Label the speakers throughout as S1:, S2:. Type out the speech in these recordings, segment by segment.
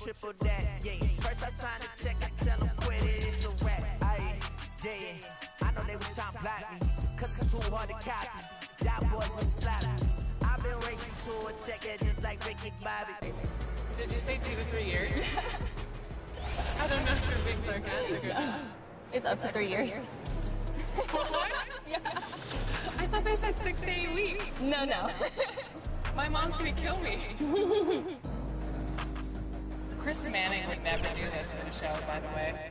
S1: triple that. Yeah, first I sign a check, I tell them quit it, it's a rap. Aye, yeah, I know they was trying to block me, cause it's too hard to copy. Y'all boys won't slap me. I've been racing to a check just like Ricky Bobby.
S2: Did you say 2 to 3 years? I don't know if you're being sarcastic or not.
S3: It's up to 3 years.
S2: What?
S3: Yeah.
S2: I thought they said 6 to 8 weeks.
S3: No.
S2: My mom's gonna kill me. Chris Manning would never do this for the show, by the way.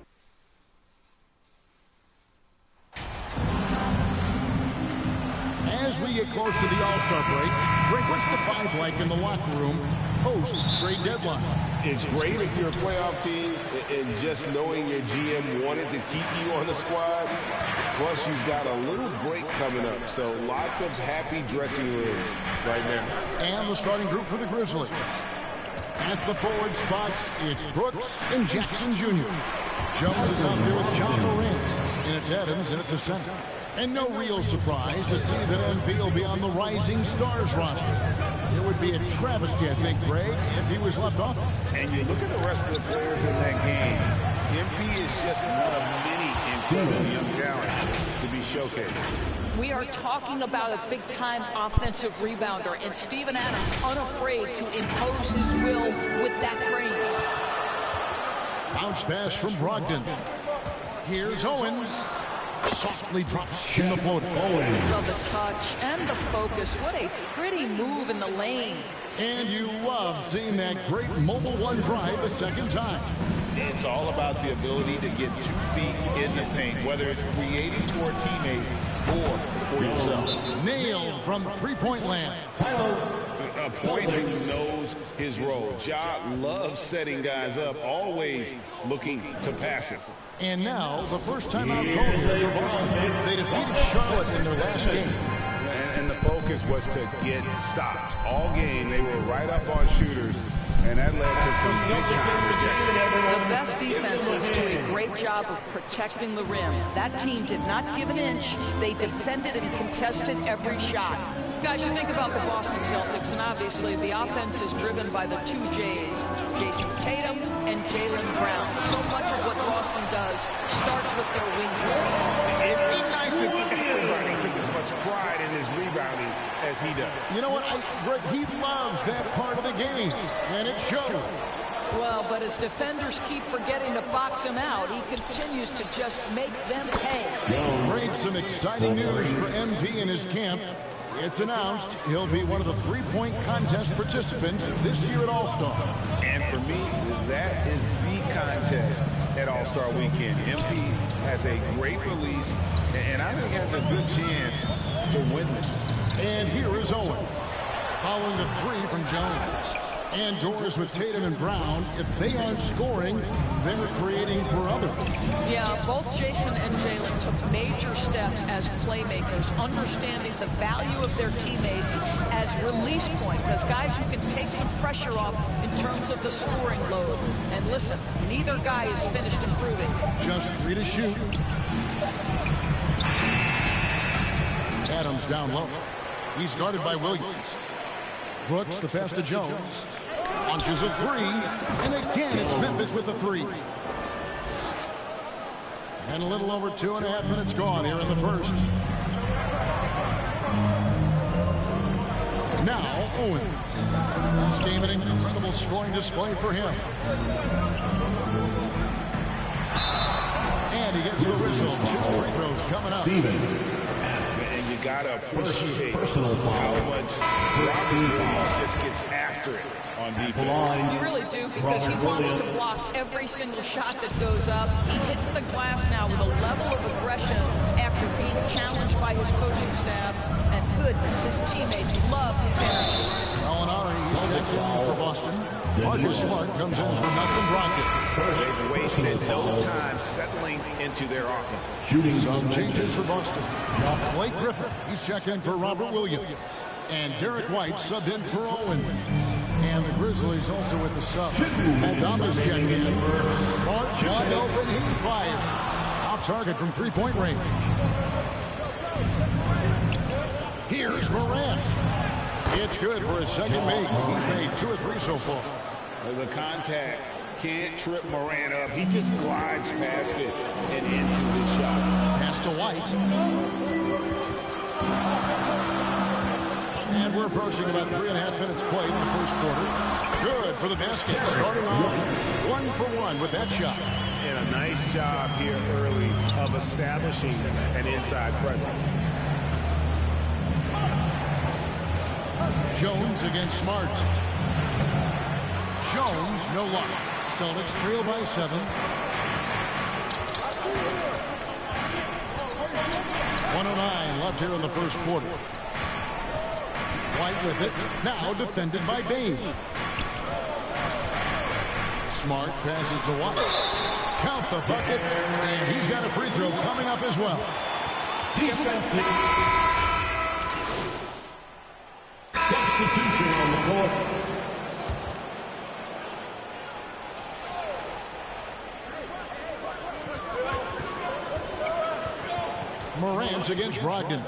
S4: As we get close to the All-Star break, Drake, what's the vibe like in the locker room post-trade deadline?
S5: It's great if you're a playoff team and just knowing your GM wanted to keep you on the squad. Plus, you've got a little break coming up, so lots of happy dressing rooms right now.
S4: And the starting group for the Grizzlies. At the forward spots, it's Brooks and Jackson Jr. Jones is out there with John Morant, and it's Adams in at the center. And no real surprise to see that MP will be on the Rising Stars roster. It would be a travesty, I think, Greg, if he was left off.
S5: And you look at the rest of the players in that game. MP is just one of many incredible young talents to be showcased.
S6: We are talking about a big-time offensive rebounder, and Steven Adams unafraid to impose his will with that frame.
S4: Bounce pass from Brogdon. Here's Owens. Softly drops in the floater.
S6: Love the touch and the focus. What a pretty move in the lane.
S4: And you love seeing that great mobile one drive a second time.
S5: It's all about the ability to get 2 feet in the paint, whether it's creating for a teammate or for yourself.
S4: Nailed from three-point land.
S5: A point who knows his role. Ja loves setting guys up, always looking to pass it.
S4: And now, the first time out call here for Boston. They defeated Charlotte in their last game.
S5: And the focus was to get stops. All game, they were right up on shooters, and that led to some big-time rejection.
S6: The best defenses do a great job of protecting the rim. That team did not give an inch. They defended and contested every shot. Guys, you think about the Boston Celtics, and obviously the offense is driven by the 2 J's, Jason Tatum and Jaylen Brown. So much of what Boston does starts with their wing play.
S5: It'd be nice if everybody took as much pride in his rebounding as he does.
S4: You know what? Greg, he loves that part of the game, and it shows.
S6: Well, but as defenders keep forgetting to box him out, he continues to just make them pay.
S4: Great, some exciting news for MP and his camp. It's announced he'll be one of the three-point contest participants this year at All-Star.
S5: And for me, that is the contest at All-Star Weekend. MP has a great release, and I think has a good chance to win this one.
S4: And here is Owen, following the 3 from Jones. And doors with Tatum and Brown. If they aren't scoring, they're creating for others.
S6: Yeah, both Jason and Jaylen took major steps as playmakers, understanding the value of their teammates as release points, as guys who can take some pressure off in terms of the scoring load. And listen, neither guy is finished improving.
S4: Just 3 to shoot. Adams down low. He's guarded by Williams. Brooks, the pass to Jones. Launches a 3. And again, it's Memphis with the 3. And a little over 2.5 minutes gone here in the first. Now, Owens. This game an incredible scoring display for him. And he gets the whistle. 2 free throws coming up.
S5: And you gotta appreciate how much Robert Williams just gets after it on defense.
S6: You really do, because he wants to block every single shot that goes up. He hits the glass now with a level of aggression after being challenged by his coaching staff. And goodness, his teammates love his energy.
S4: Molinari, he's checked in for Boston. Marcus Smart comes in for Malcolm Brogdon.
S5: They've wasted no time settling into their offense.
S4: Some changes for Boston. Blake Griffin, he's checked in for Robert Williams. And Derek White subbed in for Owens. And the Grizzlies also with the sub. Aldama's checked in. Smart wide open, he fires. Off target from three-point range. Here's Morant. It's good for his second make. He's made 2 of 3 so far.
S5: The contact can't trip Morant up. He just glides past it and into his shot.
S4: Pass to White. And we're approaching about 3.5 minutes played in the first quarter. Good for the basket. Starting off 1 for 1 with that shot.
S5: And a nice job here early of establishing an inside presence.
S4: Jones against Smart. Jones, no luck. Celtics trail by 7. 1:09 left here in the first quarter. White with it. Now defended by Bain. Smart passes to White. Count the bucket. And he's got a free throw coming up as well.
S3: Substitution on the court.
S4: Morant against Brogdon.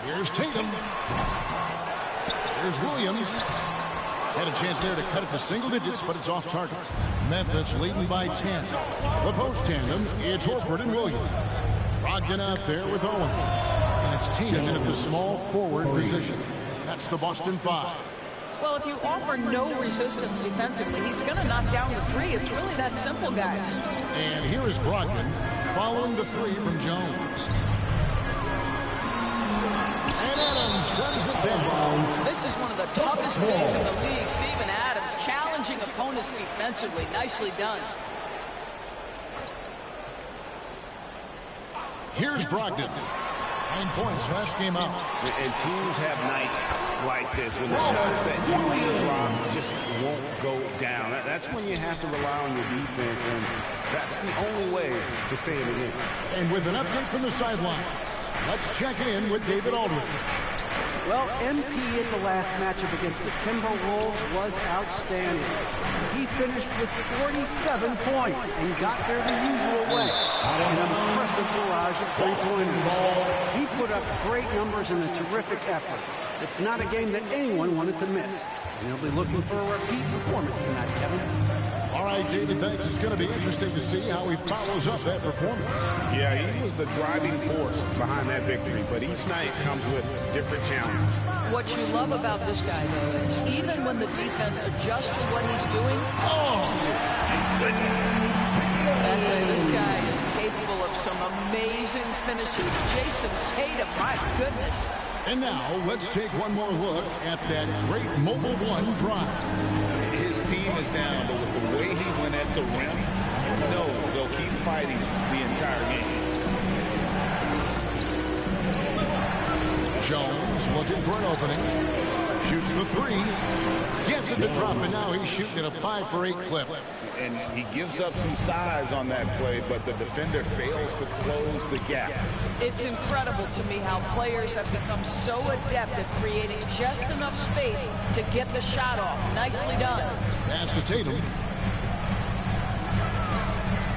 S4: Here's Tatum. Here's Williams. Had a chance there to cut it to single digits, but it's off target. Memphis leading by 10. The post tandem, it's Horford and Williams. Brogdon out there with Owens. And it's Tatum in at the small forward position. That's the Boston 5.
S6: Well, if you offer no resistance defensively, he's going to knock down the three. It's really that simple, guys.
S4: And here is Brogdon following the three from Jones. And Adams sends it down.
S6: This is one of the toughest bigs in the league. Steven Adams challenging opponents defensively. Nicely done.
S4: Here's Brogdon. 9 points last game out.
S5: And teams have nights like this when the shots that you need to drop just won't go down. That's when you have to rely on your defense, and that's the only way to stay in the game.
S4: And with an update from the sideline, let's check in with David Aldridge.
S7: Well, MP at the last matchup against the Timberwolves was outstanding. He finished with 47 points and got there the usual way. An impressive barrage of three-pointers. He put up great numbers and a terrific effort. It's not a game that anyone wanted to miss. And he'll be looking for a repeat performance tonight, Kevin.
S4: All right, David, thanks. It's going to be interesting to see how he follows up that performance.
S5: Yeah, he was the driving force behind that victory, but each night comes with different challenges.
S6: What you love about this guy, though, is even when the defense adjusts to what he's doing, I tell you, this guy is capable of some amazing finishes. Jason Tatum, my goodness.
S4: And now, let's take one more look at that great Mobile One drive.
S5: His team is down, but with the way he went at the rim, no, they'll keep fighting the entire game.
S4: Jones looking for an opening. Shoots the three. Gets it to drop, and now he's shooting at a 5-for-8 clip.
S5: And he gives up some size on that play, but the defender fails to close the gap.
S6: It's incredible to me how players have become so adept at creating just enough space to get the shot off. Nicely done.
S4: Pass to Tatum.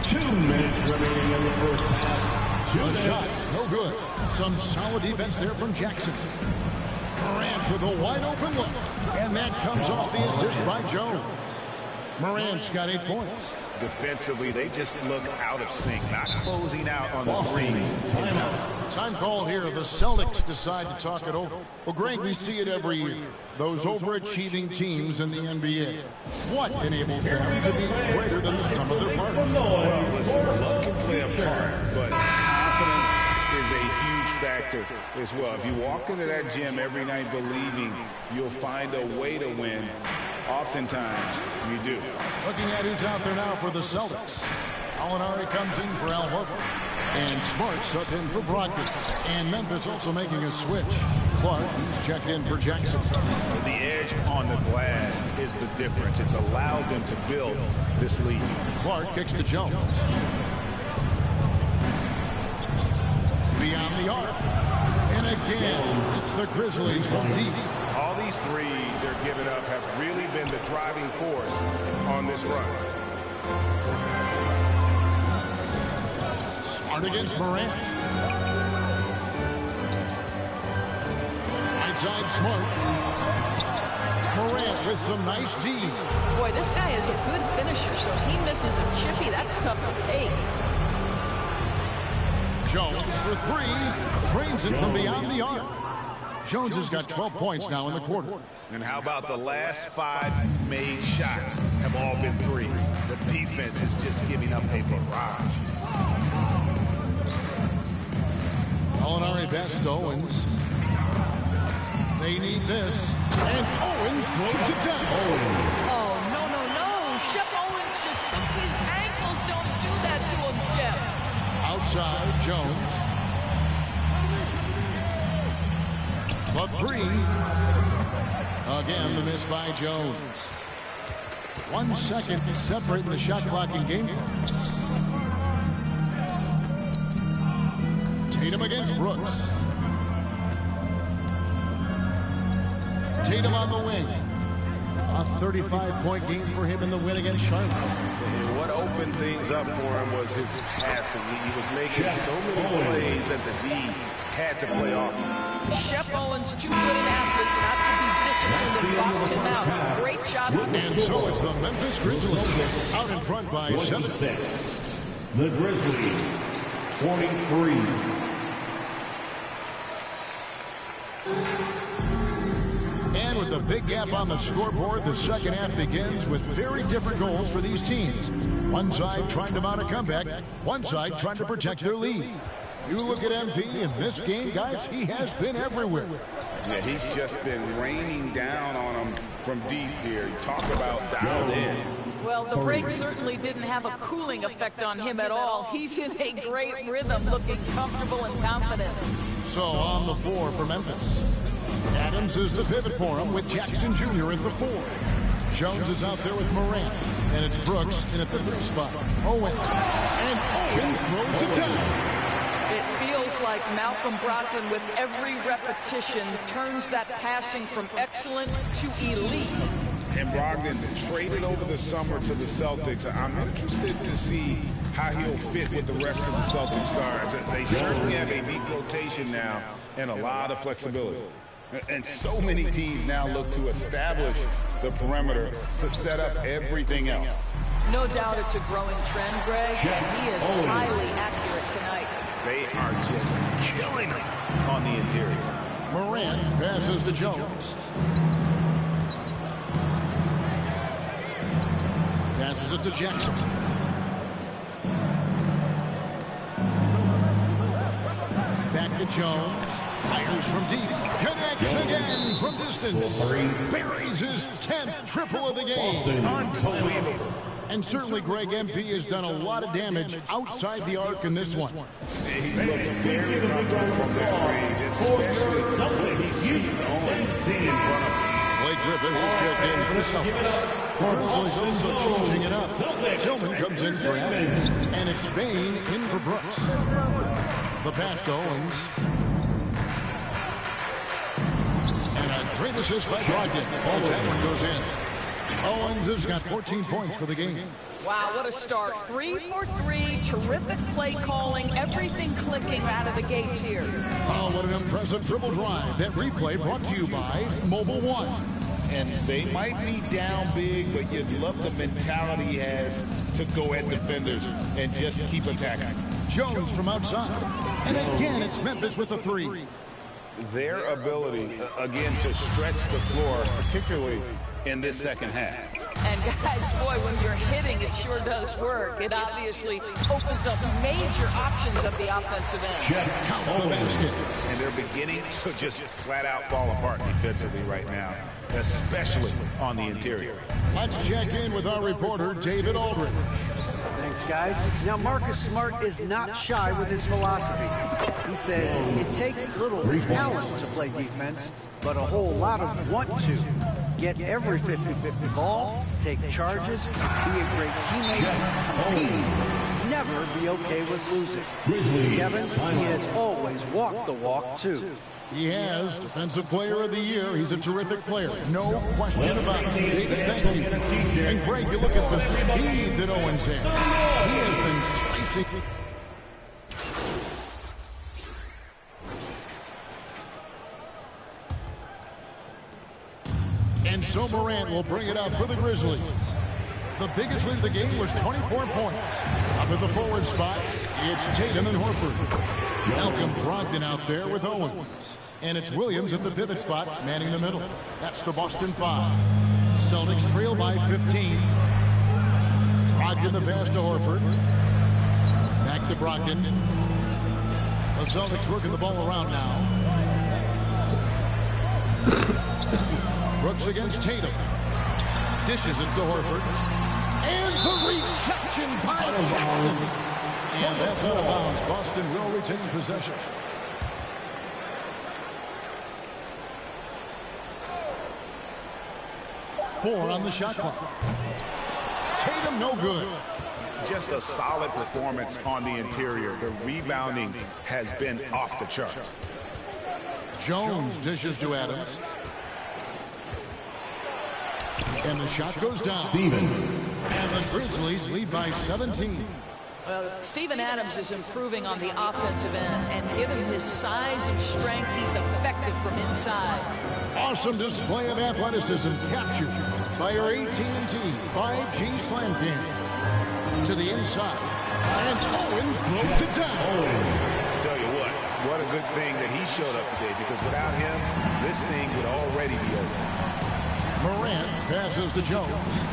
S3: 2 minutes remaining in the first half.
S4: A shot, no good. Some solid defense there from Jackson. Morant with a wide open look. And that comes off the assist by Jones. Morant's got 8 points.
S5: Defensively, they just look out of sync, not closing out on the threes.
S4: Time call here. The Celtics decide to talk it over. Well, Greg, we see it every year. Those overachieving teams in the NBA. What enables them to be greater than the sum of their parts?
S5: Well, listen, luck can play a part, but confidence is a huge factor as well. If you walk into that gym every night believing you'll find a way to win, oftentimes you do.
S4: Looking at who's out there now for the Celtics. Alinari comes in for Al Horford. And Smart subbed in for Brogdon. And Memphis also making a switch. Clark, who's checked in for Jackson.
S5: The edge on the glass is the difference. It's allowed them to build this lead.
S4: Clark kicks to Jones. Beyond the arc. And again, it's the Grizzlies from deep.
S5: All these threes they're giving up have really been the driving force on this run.
S4: Smart against Morant. Right side Smart. Morant with with some nice D.
S6: Boy, this guy is a good finisher, so he misses a chippy. That's tough to take.
S4: Jones for three, drains it from beyond the arc. Jones has got 12 points now in the quarter.
S5: And how about the last 5 made shots have all been threes? The defense is just giving up a barrage.
S4: Molinari best to Owens. They need this. And Owens throws it down.
S6: Oh, no. Shep Owens just took his ankles. Don't do that to him, Shep.
S4: Outside, Jones. The three. Again, the miss by Jones. 1 second separating the shot clock and game clock. Tatum against Brooks. Tatum on the wing. A 35-point game for him in the win against Charlotte.
S5: And what opened things up for him was his passing. He was making so many plays that the D had to play off him.
S6: Shep Owens, too good an athlete not to be disciplined and box him out. Great job.
S4: And so it's the Memphis Grizzlies out in front by 7.
S3: The Grizzlies, 43.
S4: And with a big gap on the scoreboard, the second half begins with very different goals for these teams. One side trying to mount a comeback, one side trying to protect their lead. You look at MP in this game, guys, he has been everywhere.
S5: Yeah, he's just been raining down on them from deep here. Talk about dialed in.
S6: Well, the break certainly didn't have a cooling effect on him at all. He's in a great rhythm, looking comfortable and confident.
S4: So on the floor for Memphis. Adams is the pivot for him with Jackson Jr. at the 4. Jones is out there with Morant. And it's Brooks in at the 3 spot. Owens. And Owens throws it down.
S6: It feels like Malcolm Brogdon, with every repetition, turns that passing from excellent to elite.
S5: And Brogdon traded over the summer to the Celtics. I'm interested to see how he'll fit with the rest of the Celtics stars. They certainly have a deep rotation now and a lot of flexibility. And so many teams now look to establish the perimeter to set up everything else.
S6: No doubt it's a growing trend, Greg. He is highly accurate tonight.
S5: They are just killing him on the interior.
S4: Morant passes to Jones. Passes it to Jackson. Back to Jones. Fires from deep. Connects again from distance. Buries his 10th triple of the game.
S5: Unbelievable.
S4: And certainly Greg, MP has done a lot of damage outside the arc in this one.
S5: He looked very comfortable from that range, especially when he's seen Owens in front of him.
S4: Blake Griffin has checked in for the Celtics. The Grizzlies also changing it up. Tillman comes in for Adams. And it's Bain in for Brooks. The pass to Owens. And a great assist by Brogdon. As that one goes in. Owens has got 14 points for the game.
S6: Wow, what a start. 3 for 3. Terrific play calling. Everything clicking out of the gates here.
S4: Oh, what an impressive triple drive. That replay brought to you by Mobile One.
S5: And they might be down big, but you'd love the mentality he has to go at defenders and just keep attacking.
S4: Jones from outside. And again, it's Memphis with a 3.
S5: Their ability, again, to stretch the floor, particularly in this second half.
S6: And guys, boy, when you're hitting, it sure does work. It obviously opens up major options at the offensive end.
S4: Count the basket.
S5: And they're beginning to just flat out fall apart defensively right now, especially on the interior.
S4: Let's check in with our reporter, David Aldridge.
S7: Thanks, guys. Now, Marcus Smart is not shy with his philosophy. He says it takes little talent to play defense, but a whole lot of want to. Get every 50-50 ball, take charges, be a great teammate, compete, never be okay with losing. Kevin, he has always walked the walk, too.
S4: He has Defensive Player of the Year. He's a terrific player. No question about it. David, thank you. And Greg, you look at the speed that Owens has. He has been slicing. And So Morant will bring it up for the Grizzlies. The biggest lead of the game was 24 points. Up at the forward spot, it's Tatum and Horford. Malcolm Brogdon out there with Owens. And it's Williams at the pivot spot, manning the middle. That's the Boston 5. Celtics trail by 15. Brogdon the pass to Horford. Back to Brogdon. The Celtics working the ball around now. Brooks against Tatum. Dishes it to Horford. And the rejection by Jackson. And that's out of bounds. Boston will retain possession. Four on the shot clock. Tatum no good.
S8: Just a solid performance on the interior. The rebounding has been off the charts.
S4: Jones dishes to Adams. And the shot goes down.
S3: Steven.
S4: And the Grizzlies lead by 17.
S6: Steven Adams is improving on the offensive end, and given his size and strength, he's effective from inside.
S4: Awesome display of athleticism captured by our AT&T 5G slam game. To the inside. And Owens throws it down.
S8: I tell you what a good thing that he showed up today, because without him, this thing would already be over.
S4: Morant passes to Jones.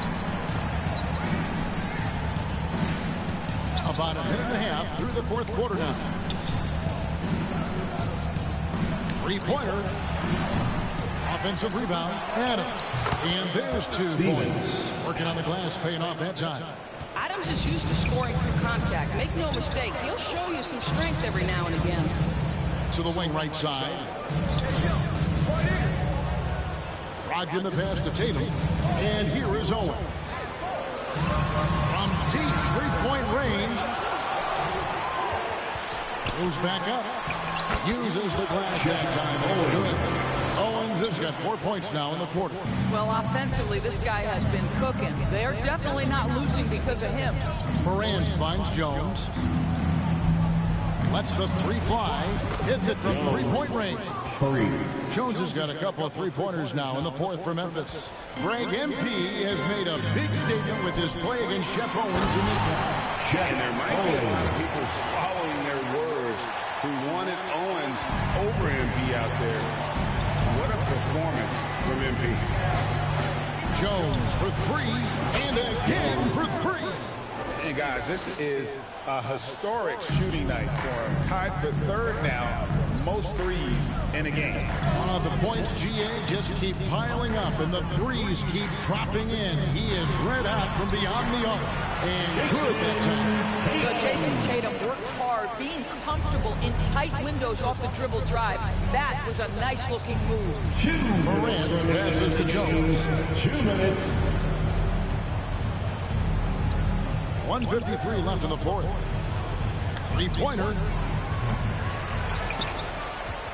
S4: About a minute and a half through the fourth quarter now. Three-pointer. Offensive rebound. Adams. And there's 2 points. Working on the glass, paying off that time.
S6: Adams is used to scoring through contact. Make no mistake, he'll show you some strength every now and again.
S4: To the wing right side. Brogdon the pass to Tatum. And here is Owens. From deep three-point range. Goes back up. Uses the glass that time. It's good. Owens has got 4 points now in the quarter.
S6: Well, offensively, this guy has been cooking. They're definitely not losing because of him.
S4: Morant finds Jones. Lets the three fly. Hits it from three-point range. Jones has got a couple of three-pointers now in the fourth for Memphis. Greg MP has made a big statement with his play against Shep Owens in this one.
S8: And there might be a lot of people swallowing their words who wanted Owens over MP out there. What a performance from MP.
S4: Jones for three, and again for three.
S8: And guys, this is a historic shooting night for him. Tied for third now, most threes in a game.
S4: The points, GA, just keep piling up, and the threes keep dropping in. He is red hot from beyond the arc, and good that time.
S6: But Jason Tatum worked hard, being comfortable in tight windows off the dribble drive. That was a nice-looking move.
S4: Morant passes to Jones.
S3: 2 minutes.
S4: 1:53 left in the fourth. Three-pointer.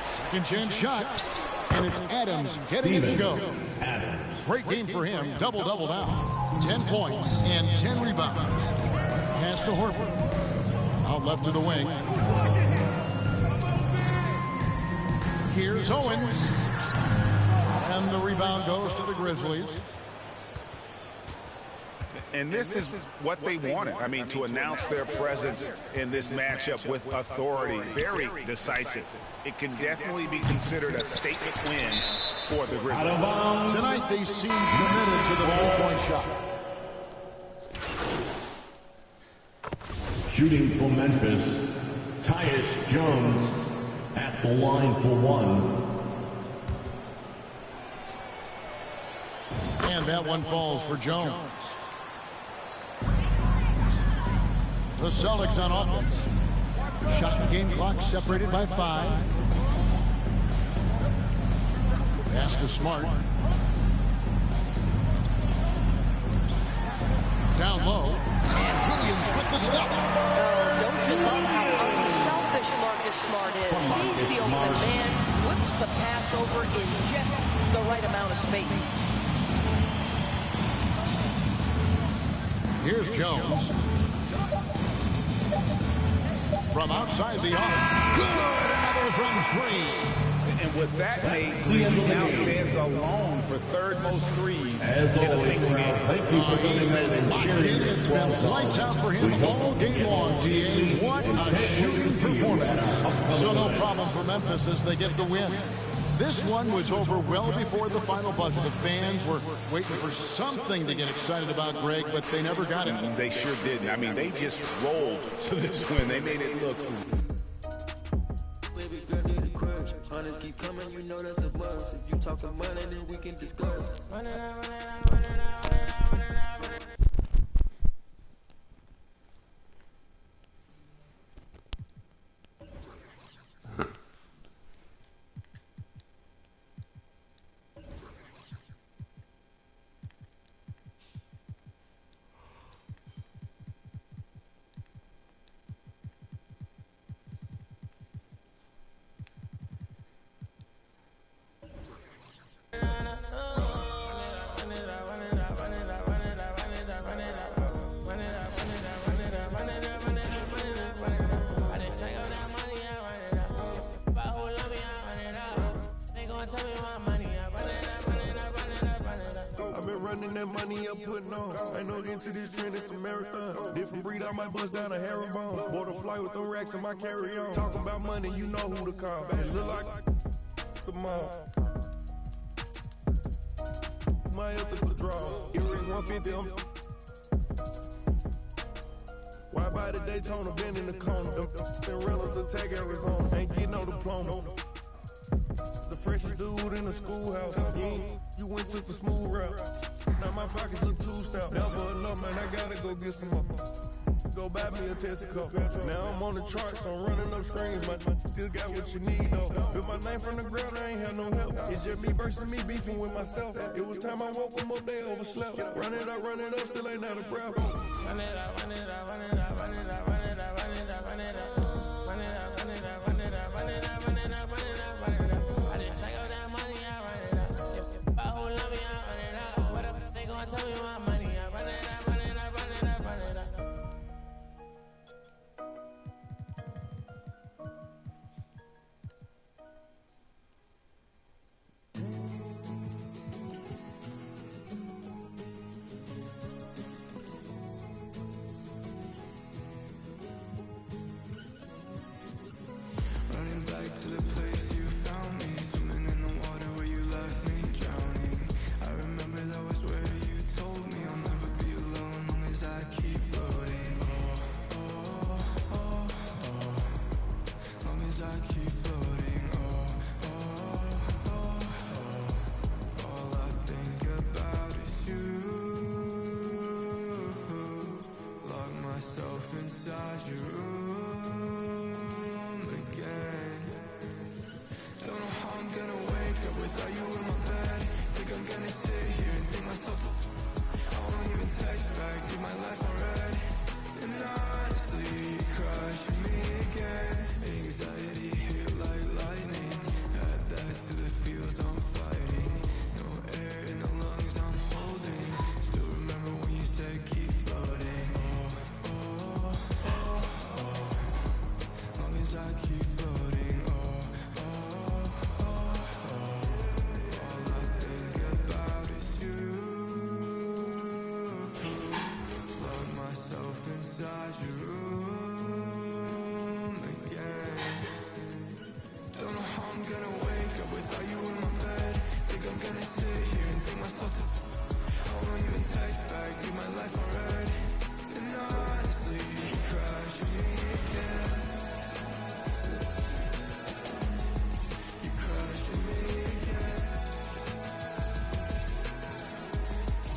S4: Second chance shot. And it's Adams getting it to go. Great game for him. Double-double now. 10 points and 10 rebounds. Pass to Horford. Out left to the wing. Here's Owens. And the rebound goes to the Grizzlies.
S8: And this is what they wanted. I mean, to announce their presence in this matchup with authority. Very decisive. It can definitely be considered a statement win for the Grizzlies.
S4: Tonight they seem committed to the three-point shot.
S3: Shooting for Memphis, Tyus Jones at the line for one.
S4: And that one falls for Jones. The Celtics on offense. Shot and game clock separated by 5. Pass to Smart. Down low. And Williams with the stop.
S6: Oh, don't you love how unselfish Marcus Smart is? Sees the open man, whips the pass over in just the right amount of space.
S4: Here's Jones. From outside the arc. Good! Another from 3.
S8: And with that made, he now stands alone for third most threes
S3: As
S8: in a
S3: always,
S8: single game.
S3: thank you for
S4: He's
S3: coming in
S4: been
S3: and
S4: locked
S3: cheering
S4: in. It's been lights out for him all game long, DA. What a shooting performance. So no problem for Memphis as they get the win. This one was over well before the final buzzer. The fans were waiting for something to get excited about, Greg, but they never got it.
S8: They sure didn't. I mean, they just rolled to this win. They made it look.
S9: Baby girl need a crush. Hunters keep coming, you know that's a must. If you talking money, then we can discuss.
S10: Running that money up, putting on. Ain't no into this trend, it's a marathon. Different breed, I might bust down a herringbone. Bought a flight with them racks in my carry-on. Talking about money, you know who to call. It look like come on. My up the draw. Earrings 150, why by the Daytona, been in the corner. Them rentals attack Arizona. Ain't getting no diploma. The freshest dude in the schoolhouse. You went to the smooth route. Now my pockets look too stout. Never enough, man, I gotta go get some more. Go buy me a Texaco. Now I'm on the charts, I'm running up screens. My still got what you need, though. Built my name from the ground, I ain't had no help. It's just me versus me beefing with myself. It was time I woke them up, they overslept. Run it up, still ain't out of breath. Run it up, run it up, run it up, run it up, run it up, run it up, run it up. Run it up, run it up, run it up, run it up, run it up, run it up, run it up. I just stack up that money, I run it up. If I hold on me, I run it up. What up, they gon' tell me my money, I run it up, run it up, run it up, run it up.
S9: Running back to the place you found me, swimming in the water where you left me drowning. I remember that was where you told me I'll never be alone long as I keep floating. Oh, oh, oh, oh. Long as I keep floating. Oh, oh, oh, oh. All I think about is you. Lock myself inside your room again. Don't know how I'm gonna wake up without you in my bed. Think I'm gonna sit here and think myself I won't even text back, give my life on red. And honestly, you crushing me again. Anxiety hit like lightning. Add that to the feels I'm fighting. No air in the lungs I'm holding. Still remember when you said keep floating. Oh, oh, oh, oh. Long as I keep floating. Oh, oh, oh, oh. All I think about is you. Lock myself inside your room again. Don't know how I'm gonna wake up without you in my bed. Think I'm gonna sit here and think myself I won't even text back, leave my life on red. And honestly, you crushing me again. You crushing me again.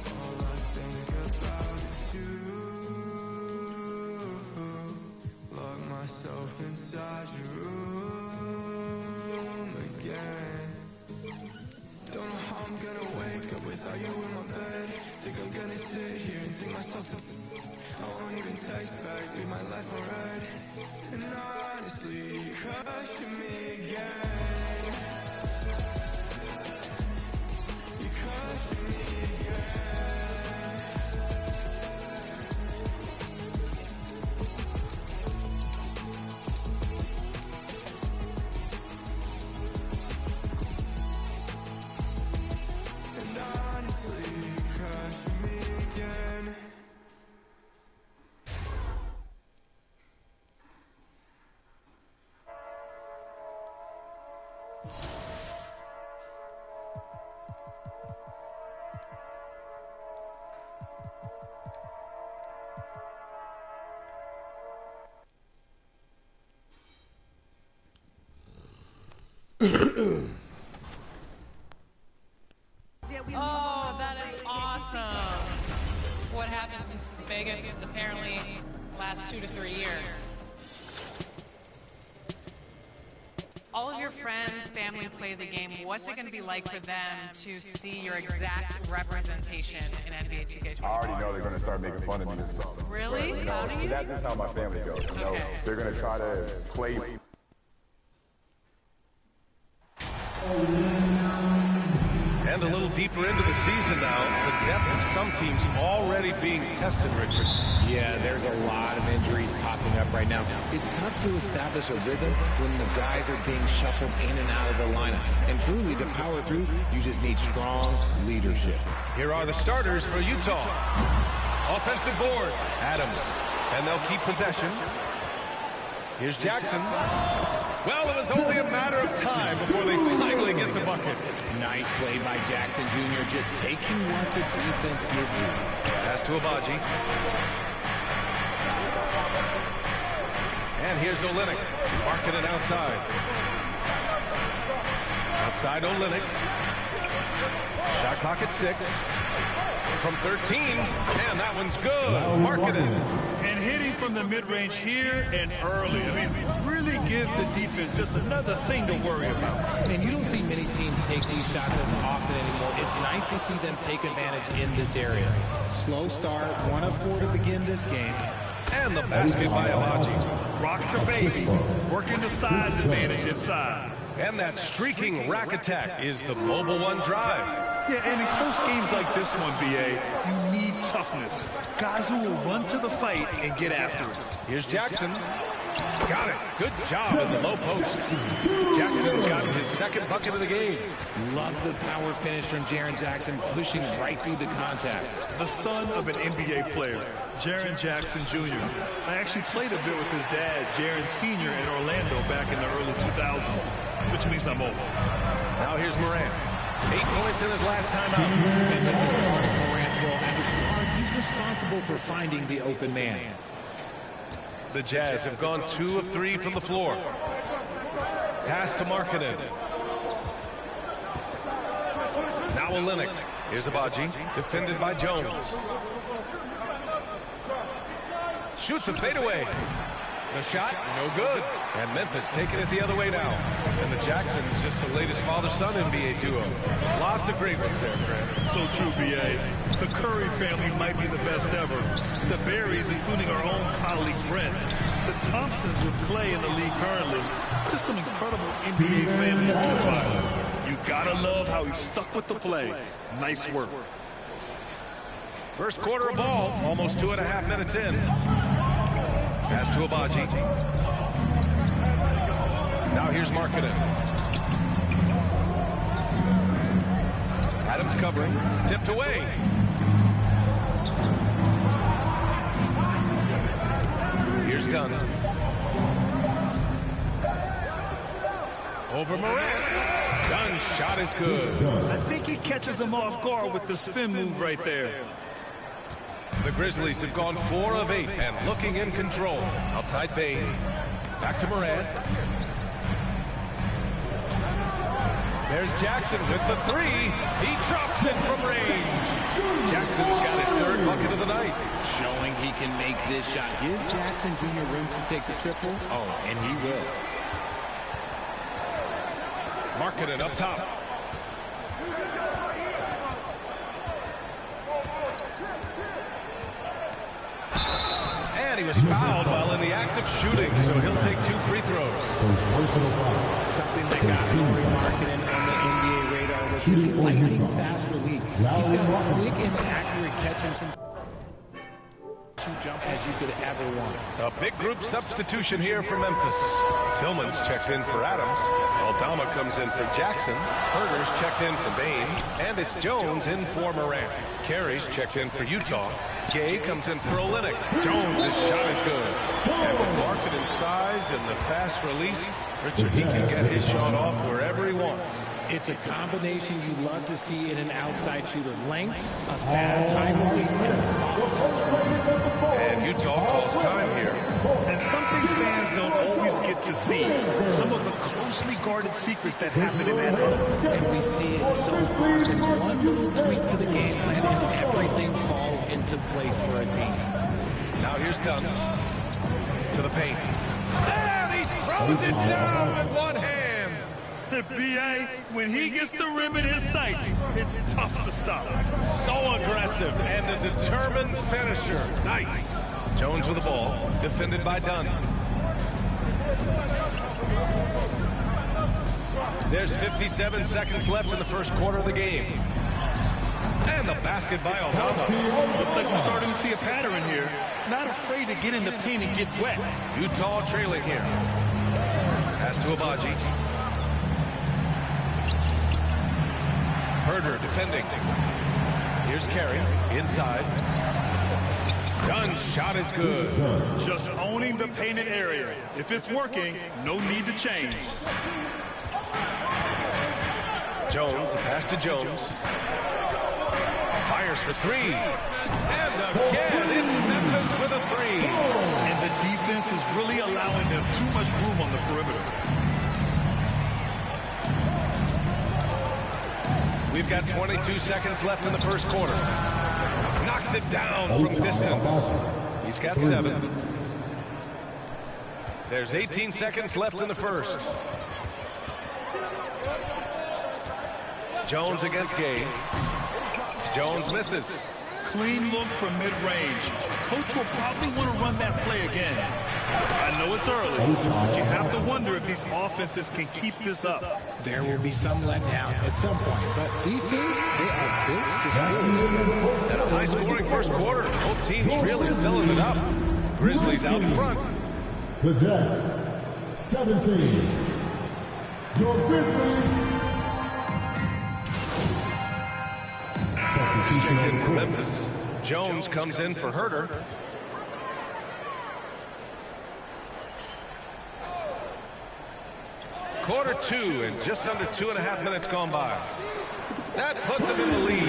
S9: All I think about is you. Lock myself inside your room again. Don't know how I'm gonna wake up without you in my bed. Think I'm gonna sit here and think myself I won't even text back, leave my life on red. And honestly, you crushing me again. You crushing me again.
S2: Oh, that is awesome. What happens in Vegas apparently lasts 2 to 3 years. All of your friends, family play the game. What's it going to be like for them to see your exact representation in NBA 2K20?
S11: I already know they're going to start making fun of me or something.
S2: Really?
S11: But,
S2: How do you?
S11: That's just how my family goes. You know, they're going to try to play.
S12: And a little deeper into the season now, the depth of some teams already being tested, Richard.
S13: Yeah, there's a lot of injuries popping up right now. It's tough to establish a rhythm when the guys are being shuffled in and out of the lineup. And truly, to power through, you just need strong leadership.
S12: Here are the starters for Utah. Offensive board, Adams. And they'll keep possession. Here's Jackson. Well, it was only a matter of time before they finally get the bucket.
S13: Nice play by Jackson Jr., just taking what the defense gives you.
S12: Pass to Abaji. And here's Olynyk, marking it outside. Outside Olynyk. Shot clock at 6. From 13, and that one's good. Marketed.
S14: And hitting from the mid-range here and early. I mean, really gives the defense just another thing to worry about.
S13: And you don't see many teams take these shots as often anymore. It's nice to see them take advantage in this area. Slow start, 1 of 4 to begin this game.
S12: And the basket by Abaji.
S14: Rock the baby, working the size advantage inside.
S12: And that streaking rack attack is the Mobile One drive.
S14: Yeah, and in close games like this one, BA, you need toughness. Guys who will run to the fight and get after it.
S12: Here's Jackson. Got it. Good job in the low post. Jackson's gotten his second bucket of the game.
S13: Love the power finish from Jaren Jackson, pushing right through the contact.
S14: The son of an NBA player, Jaren Jackson Jr. I actually played a bit with his dad, Jaren Sr. in Orlando back in the early 2000s, which means I'm old.
S12: Now here's Morant. 8 points in his last time out.
S13: And this is part of Morant's role. As a guard, he's responsible for finding the open man.
S12: The Jazz have gone 2 of 3 from the floor. Pass to Markkanen. Now Olynyk. Here's Abaji, defended by Jones. Shoots a fadeaway. The shot, no good. And Memphis taking it the other way now. And the Jacksons just the latest father-son NBA duo. Lots of great ones there, Grant.
S14: So true, B.A. The Curry family might be the best ever. The Berries, including our own colleague Brent. The Thompsons with Clay in the league currently. Just some incredible NBA families to follow. You gotta love how he stuck with the play. Nice work.
S12: First quarter of ball, almost 2.5 minutes in. Pass to Abaji. Now here's Markkanen. Adams covering. Tipped away. Here's Dunn. Over Morant. Dunn's shot is good.
S14: I think he catches him off guard with the spin move right there.
S12: The Grizzlies have gone 4 of 8 and looking in control. Outside Bane. Back to Morant. There's Jackson with the 3. He drops it from range. Jackson's got his 3rd bucket of the night.
S13: Showing he can make this shot. Give Jackson Jr. room to take the triple. Oh, and he will.
S12: Markkanen up top. And he was fouled while in the act of shooting, so he'll take 2 free throws.
S13: Something that got Lauri Markkanen on the NBA radar was his lightning fast release. He's got quick and accurate catching from jump as you could ever want.
S12: A big group substitution here for Memphis. Tillman's checked in for Adams. Aldama comes in for Jackson. Herder's checked in for Bane. And it's Jones in for Morant. Carey's checked in for Utah. Gay comes in for Olynyk. Jones' shot is good. And with Markkanen's size and the fast release, Richard, he can get his shot off wherever he wants.
S13: It's a combination you love to see in an outside shooter. Length, a fast, high release, and a soft touch from him.
S12: And Utah calls time here.
S14: And something fans don't always get to see. Some of the closely guarded secrets that happen in that huddle.
S13: And we see it so often. One little tweak to the game plan and everything falls into place for a team.
S12: Now here's Dunn to the paint. And he throws it down with one hand.
S14: The BA, when he gets the rim in his sights, it's tough to stop.
S12: So aggressive and a determined finisher. Nice. Jones with the ball, defended by Dunn. There's 57 seconds left in the first quarter of the game. And the basket by Aldama.
S14: Looks like we're starting to see a pattern here. Not afraid to get in the paint and get wet.
S12: Utah trailing here. Pass to Abaji. Herder defending. Here's Carey inside. Dunn's shot is good.
S14: Just owning the painted area. If it's working, no need to change.
S12: Jones, the pass to Jones. Fires for three. And again, it's Memphis with a three.
S14: And the defense is really allowing them too much room on the perimeter.
S12: We've got 22 seconds left in the first quarter. Knocks it down from distance. He's got 7. There's 18 seconds left in the first. Jones against Gay. Jones misses.
S14: Clean look from mid-range. Coach will probably want to run that play again. I know it's early, but you have to wonder if these offenses can keep this up.
S13: There will be some letdown at some point, but these teams, they are built to score.
S12: And a high-scoring first quarter. Both teams really filling it up. Grizzlies out in front.
S3: The Jazz, 17. Your Grizzlies.
S12: Substitution in for Memphis. Jones comes in for Herder. Quarter 2 and just under 2.5 minutes gone by. That puts him in the lead.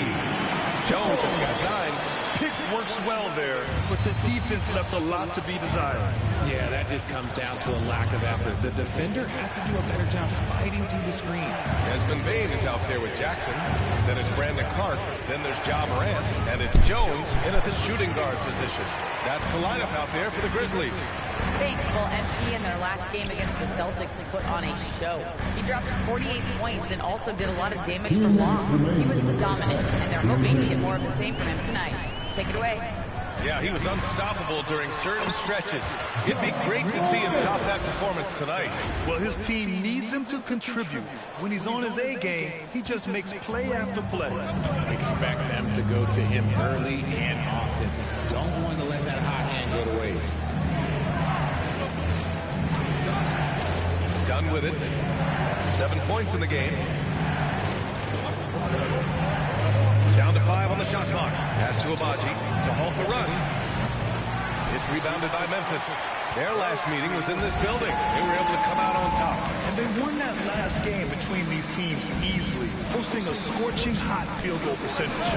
S12: Jones has got 9.
S14: Pick works well there, but the defense left a lot to be desired.
S13: Yeah, that just comes down to a lack of effort. The defender has to do a better job fighting through the screen.
S12: Desmond Bane is out there with Jackson. Then it's Brandon Clark. Then there's Ja Morant. And it's Jones in at the shooting guard position. That's the lineup out there for the Grizzlies.
S15: Thanks. Well, MP in their last game against the Celtics had put on a show. He dropped 48 points and also did a lot of damage from long. He was dominant, and they're hoping to get more of the same from him tonight. Take it away.
S12: Yeah, he was unstoppable during certain stretches. It'd be great to see him top that performance tonight.
S14: Well, his team needs him to contribute. When he's on his A game, he just makes play after play.
S13: Expect them to go to him early and often. Don't want to let that hot hand go to waste.
S12: Done with it. 7 points in the game. Down to 5 on the shot clock. Pass to Abaji to halt the run. It's rebounded by Memphis. Their last meeting was in this building. They were able to come out on top.
S14: And they won that last game between these teams easily, posting a scorching hot field goal percentage.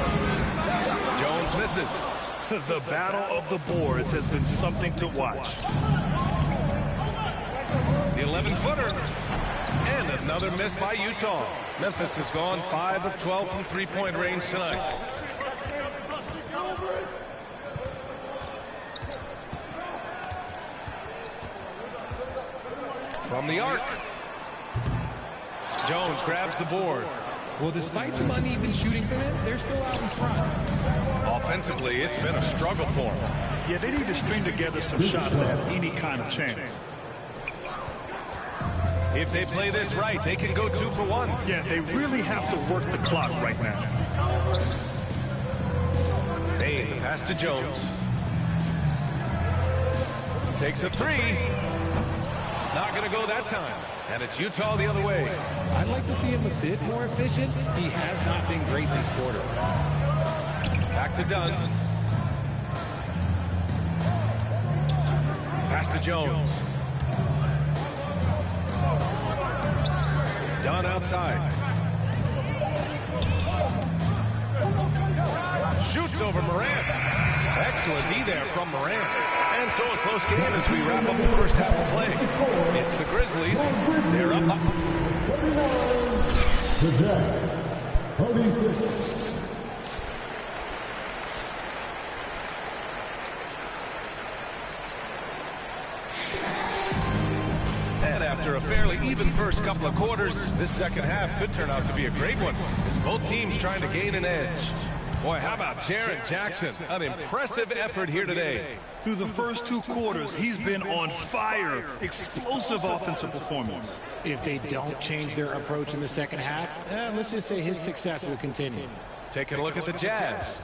S12: Jones misses.
S14: The battle of the boards has been something to watch.
S12: The 11-footer. And another miss by Utah. Memphis has gone 5 of 12 from three-point range tonight. From the arc. Jones grabs the board.
S13: Well, despite some uneven shooting from him, they're still out in front.
S12: Offensively, it's been a struggle for them.
S14: Yeah, they need to string together some shots to have any kind of chance.
S12: If they play this right, they can go 2 for 1.
S14: Yeah, they really have to work the clock right now.
S12: Bane, the pass to Jones. Takes a 3. Not going to go that time. And it's Utah the other way.
S13: I'd like to see him a bit more efficient. He has not been great this quarter.
S12: Back to Dunn. Pass to Jones. Dunn outside. shoots over Morant. Excellent D there from Morant. And so a close game as we wrap up the first half of play. It's the Grizzlies. They're up.
S3: The Jazz, 36.
S12: And after a fairly even first couple of quarters, this second half could turn out to be a great one as both teams trying to gain an edge. Boy, how about Jaren Jackson? An impressive effort here today.
S14: Through the first 2 quarters, he's been on fire. Explosive offensive performance.
S13: If they don't change their approach in the second half, let's just say his success will continue.
S12: Taking a look at the Jazz.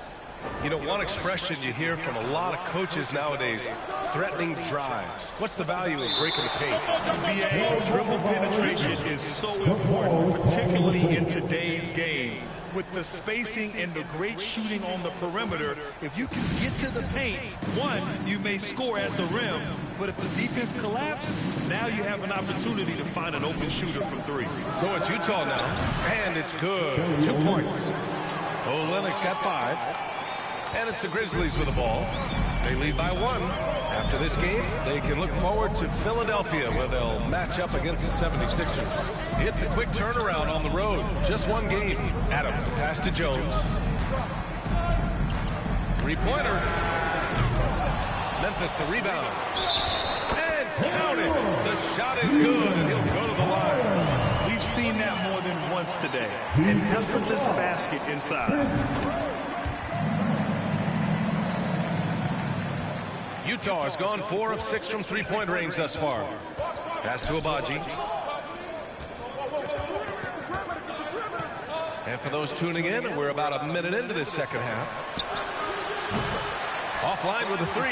S12: You know, one expression you hear from a lot of coaches nowadays, threatening drives. What's the value of breaking the paint?
S14: BA, dribble penetration is so important, particularly in today's game. With the spacing and the great shooting on the perimeter, if you can get to the paint, one, you may score at the rim, but if the defense collapses, now you have an opportunity to find an open shooter from 3.
S12: So it's Utah now, and it's good. 2 points. Olynyk's got 5. And it's the Grizzlies with the ball. They lead by 1. After this game, they can look forward to Philadelphia, where they'll match up against the 76ers. It's a quick turnaround on the road. Just 1 game. Adams, the pass to Jones. 3-pointer. Memphis, the rebound. And count it. The shot is good, and he'll go to the line.
S14: We've seen that more than once today. An effortless basket inside.
S12: Utah has gone 4 of 6 from 3-point range thus far. Pass to Agbaji. And for those tuning in, we're about a minute into this second half. Offline with a 3.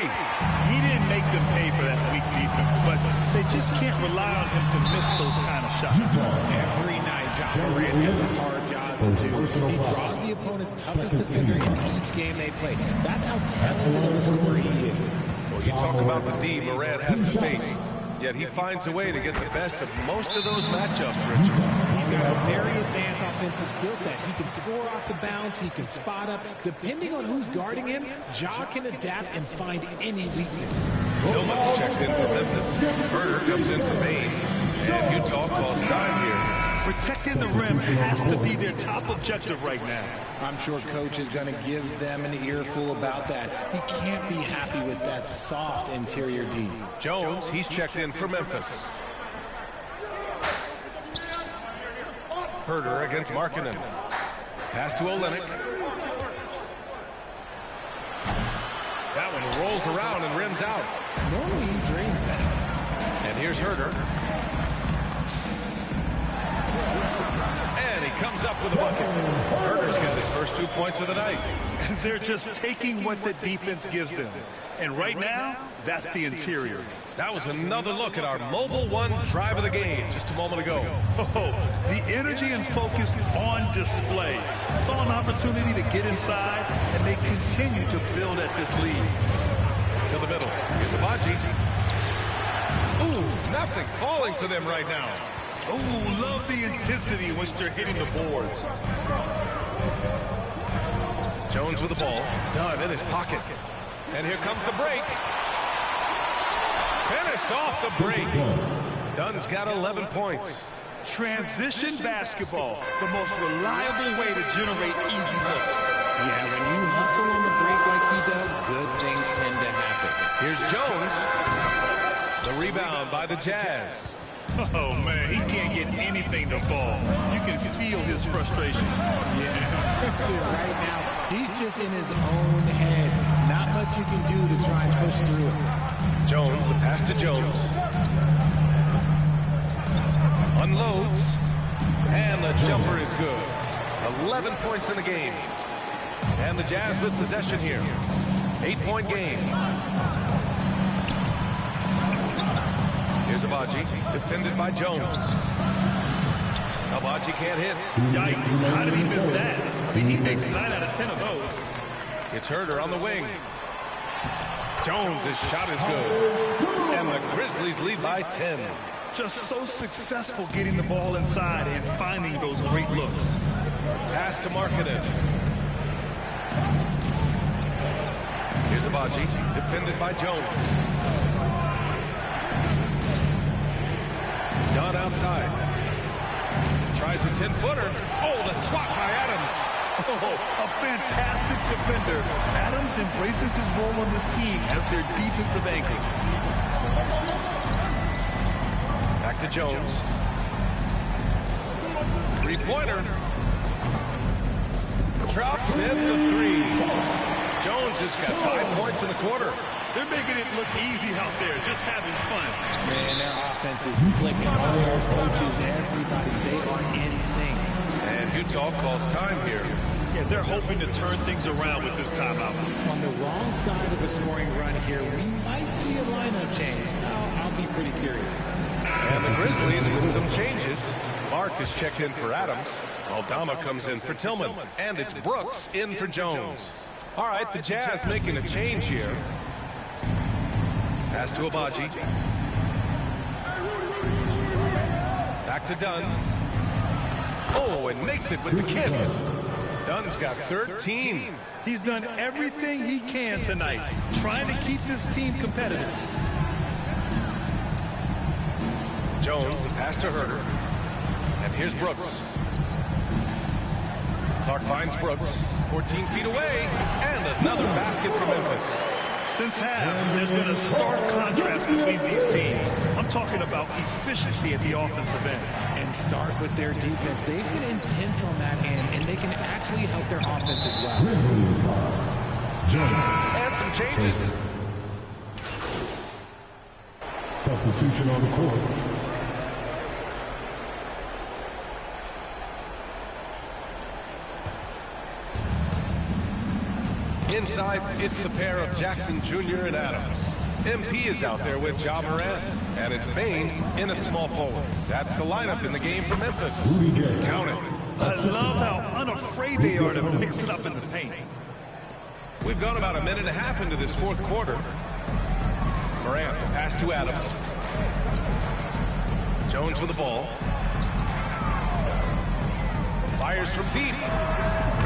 S14: He didn't make them pay for that weak defense, but they just can't rely on him to miss those kind of shots.
S13: Every night, John Morant has a hard job to do. He draws the opponent's toughest defender in each game they play. That's how talented of a scorer he is.
S12: Well, you talk about the D Morant has to face, yet he finds a way to get the best of most of those matchups, Rich.
S13: He's got a very advanced offensive skill set. He can score off the bounce. He can spot up. Depending on who's guarding him, Ja can adapt and find any weakness.
S12: Tillman's checked in for Memphis. Herder comes in for Maine. And Utah calls time here.
S14: Protecting the rim has to be their top objective right now.
S13: I'm sure Coach is going to give them an earful about that. He can't be happy with that soft interior D.
S12: Jones, he's checked in for Memphis. Herder against Markkanen. Pass to Olynyk. That one rolls around and rims out.
S13: Normally he drains that.
S12: And here's Herder. And he comes up with a bucket. Herder's got his first 2 points of the night.
S14: They're just taking what the defense gives them. And right now, that's the interior.
S12: That was another look at our Mobile One drive of the game just a moment ago.
S14: Oh, the energy and focus on display. Saw an opportunity to get inside, and they continue to build at this lead.
S12: To the middle. Here's Agbaji. Ooh, nothing falling for them right now.
S14: Oh, love the intensity in which they're hitting the boards.
S12: Jones with the ball. Dunn in his pocket. And here comes the break. Finished off the break. Dunn's got 11 points.
S14: Transition basketball, the most reliable way to generate easy looks.
S13: Yeah, when you hustle on the break like he does, good things tend to happen.
S12: Here's Jones. The rebound by the Jazz.
S14: Oh, man, he can't get anything to fall. You can feel his frustration.
S13: Yeah, right now, he's just in his own head. Not much you can do to try and push through it.
S12: Jones, the pass to Jones. Unloads. And the jumper is good. 11 points in the game. And the Jazz with possession here. 8-point game. Here's Agbaji, defended by Jones. Agbaji can't hit.
S14: Yikes, how did he miss that? He makes 9 out of 10 of those.
S12: It's Herder on the wing. Jones' shot is good. And the Grizzlies lead by 10.
S14: Just so successful getting the ball inside and finding those great looks.
S12: Pass to Markkanen. Here's Abaji, defended by Jones. Dunn outside. Tries a 10-footer. Oh, the swat by Adams.
S14: Oh, a fantastic defender. Adams embraces his role on this team as their defensive anchor.
S12: Back to Jones. Three-pointer. Drops in the three. Jones has got 5 points in the quarter.
S14: They're making it look easy out there, just having fun.
S13: Man, their offense is clicking. Players, coaches, everybody, they are in sync.
S12: And Utah calls time here.
S14: Yeah, they're hoping to turn things around with this timeout.
S13: On the wrong side of the scoring run here, we might see a lineup change. I'll be pretty curious.
S12: And the Grizzlies with some changes. Clark is checked in for Adams. Aldama comes in for Tillman. And it's Brooks in for Jones. All right, the Jazz making a change here. Pass to Abaji. Back to Dunn. Oh, and makes it with the kiss. Dunn's got 13.
S14: He's done everything he can tonight, trying to keep this team competitive.
S12: Jones, the pass to Herder. And here's Brooks. Clark finds Brooks, 14 feet away, and another basket for Memphis.
S14: Since half, there's been a stark contrast between these teams. I'm talking about efficiency at the offensive end.
S13: And start with their defense. They've been intense on that end, and they can actually help their offense as well.
S12: And some changes.
S3: Substitution on the court.
S12: Inside, it's the pair of Jackson Jr. and Adams. MP is out there with Ja Morant, and it's Bane in at small forward. That's the lineup in the game for Memphis. Count it.
S14: I love how unafraid they are to mix it up in the paint.
S12: We've gone about a minute and a half into this fourth quarter. Morant, pass to Adams. Jones with the ball. Fires from deep.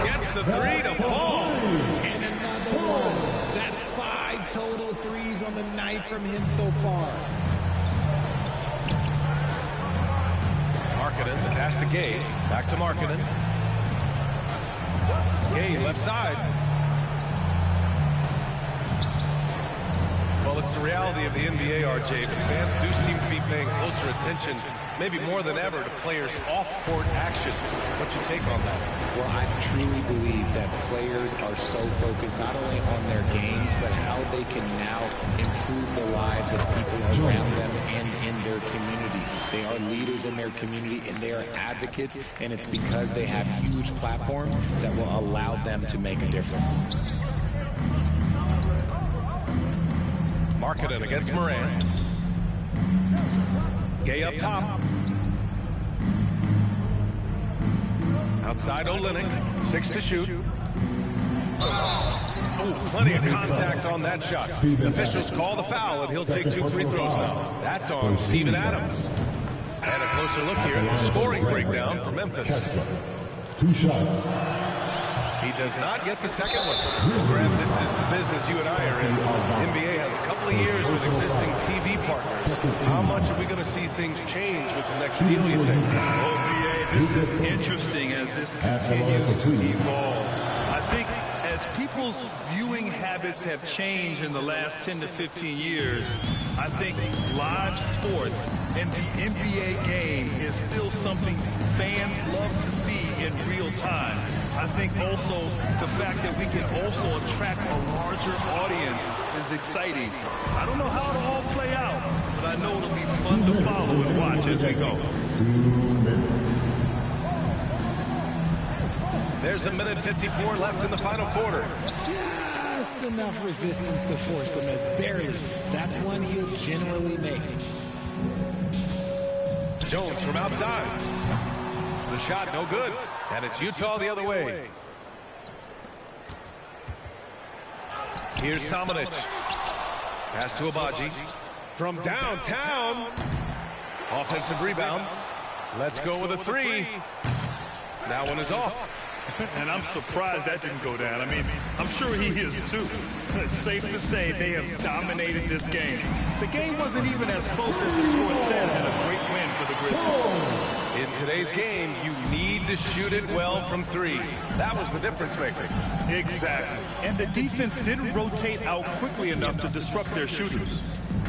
S12: Gets the three to fall.
S13: And another one. That's 5 total threes on the night from him so far.
S12: Markkanen, the pass to Gay. Back to Markkanen. Gay, left side. Well, it's the reality of the NBA, RJ, but fans do seem to be paying closer attention, maybe more than ever, to players' off-court actions. What's your take on that?
S13: Well, I truly believe that players are so focused not only on their games, but how they can now improve the lives of people around them and in their community. They are leaders in their community, and they are advocates, and it's because they have huge platforms that will allow them to make a difference.
S12: Markkanen against Morant. Gay up top. Outside Olynyk, 6 to shoot. Oh, plenty of contact on that shot. Officials call the foul, and he'll take 2 free throws now. That's on Steven Adams. And a closer look here at the scoring breakdown for Memphis.
S3: 2 shots.
S12: He does not get the second one. Grant, this is the business you and I are in. NBA has a couple of years with existing TV partners. How much are we going to see things change with the next deal, you think?
S14: Oh, BA, this is interesting as this continues to evolve. I think as people's viewing habits have changed in the last 10 to 15 years, I think live sports and the NBA game is still something fans love to see in real time. I think also the fact that we can also attract a larger audience is exciting. I don't know how it'll all play out, but I know it'll be fun to follow and watch as we go.
S12: There's a minute 54 left in the final quarter.
S13: Just enough resistance to force them as barely. That's one he'll generally make.
S12: Jones from outside. The shot no good, and it's Utah the other way. Here's Samanic. Pass to Abaji. From downtown. Offensive rebound. Let's go with a 3. That one is off.
S14: And I'm surprised that didn't go down. I mean, I'm sure he is too. It's safe to say they have dominated this game. The game wasn't even as close as the score says, and a great win for the Grizzlies.
S12: In today's game, you need to shoot it well from three. That was the difference maker.
S14: Exactly. And the defense didn't rotate out quickly enough to disrupt their shooters.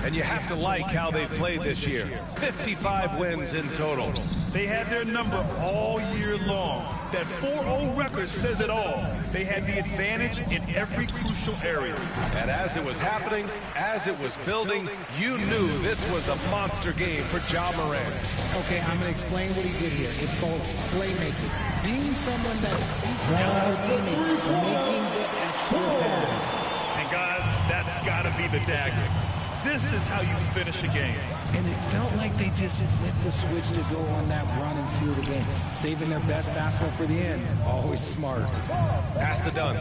S12: And you have to like how they played this year. 55 wins in total.
S14: They had their number all year long. That 4-0 record says it all. They had the advantage in every crucial area.
S12: And as it was happening, as it was building, you knew this was a monster game for Ja Morant.
S13: Okay, I'm going to explain what he did here. It's called playmaking. Being someone that seeks out their teammates, making the extra pass.
S14: And guys, that's got to be the dagger. This is how you finish a game.
S13: And it felt like they just flipped the switch to go on that run and seal the game. Saving their best basketball for the end. Always smart.
S12: Pass to Dunn.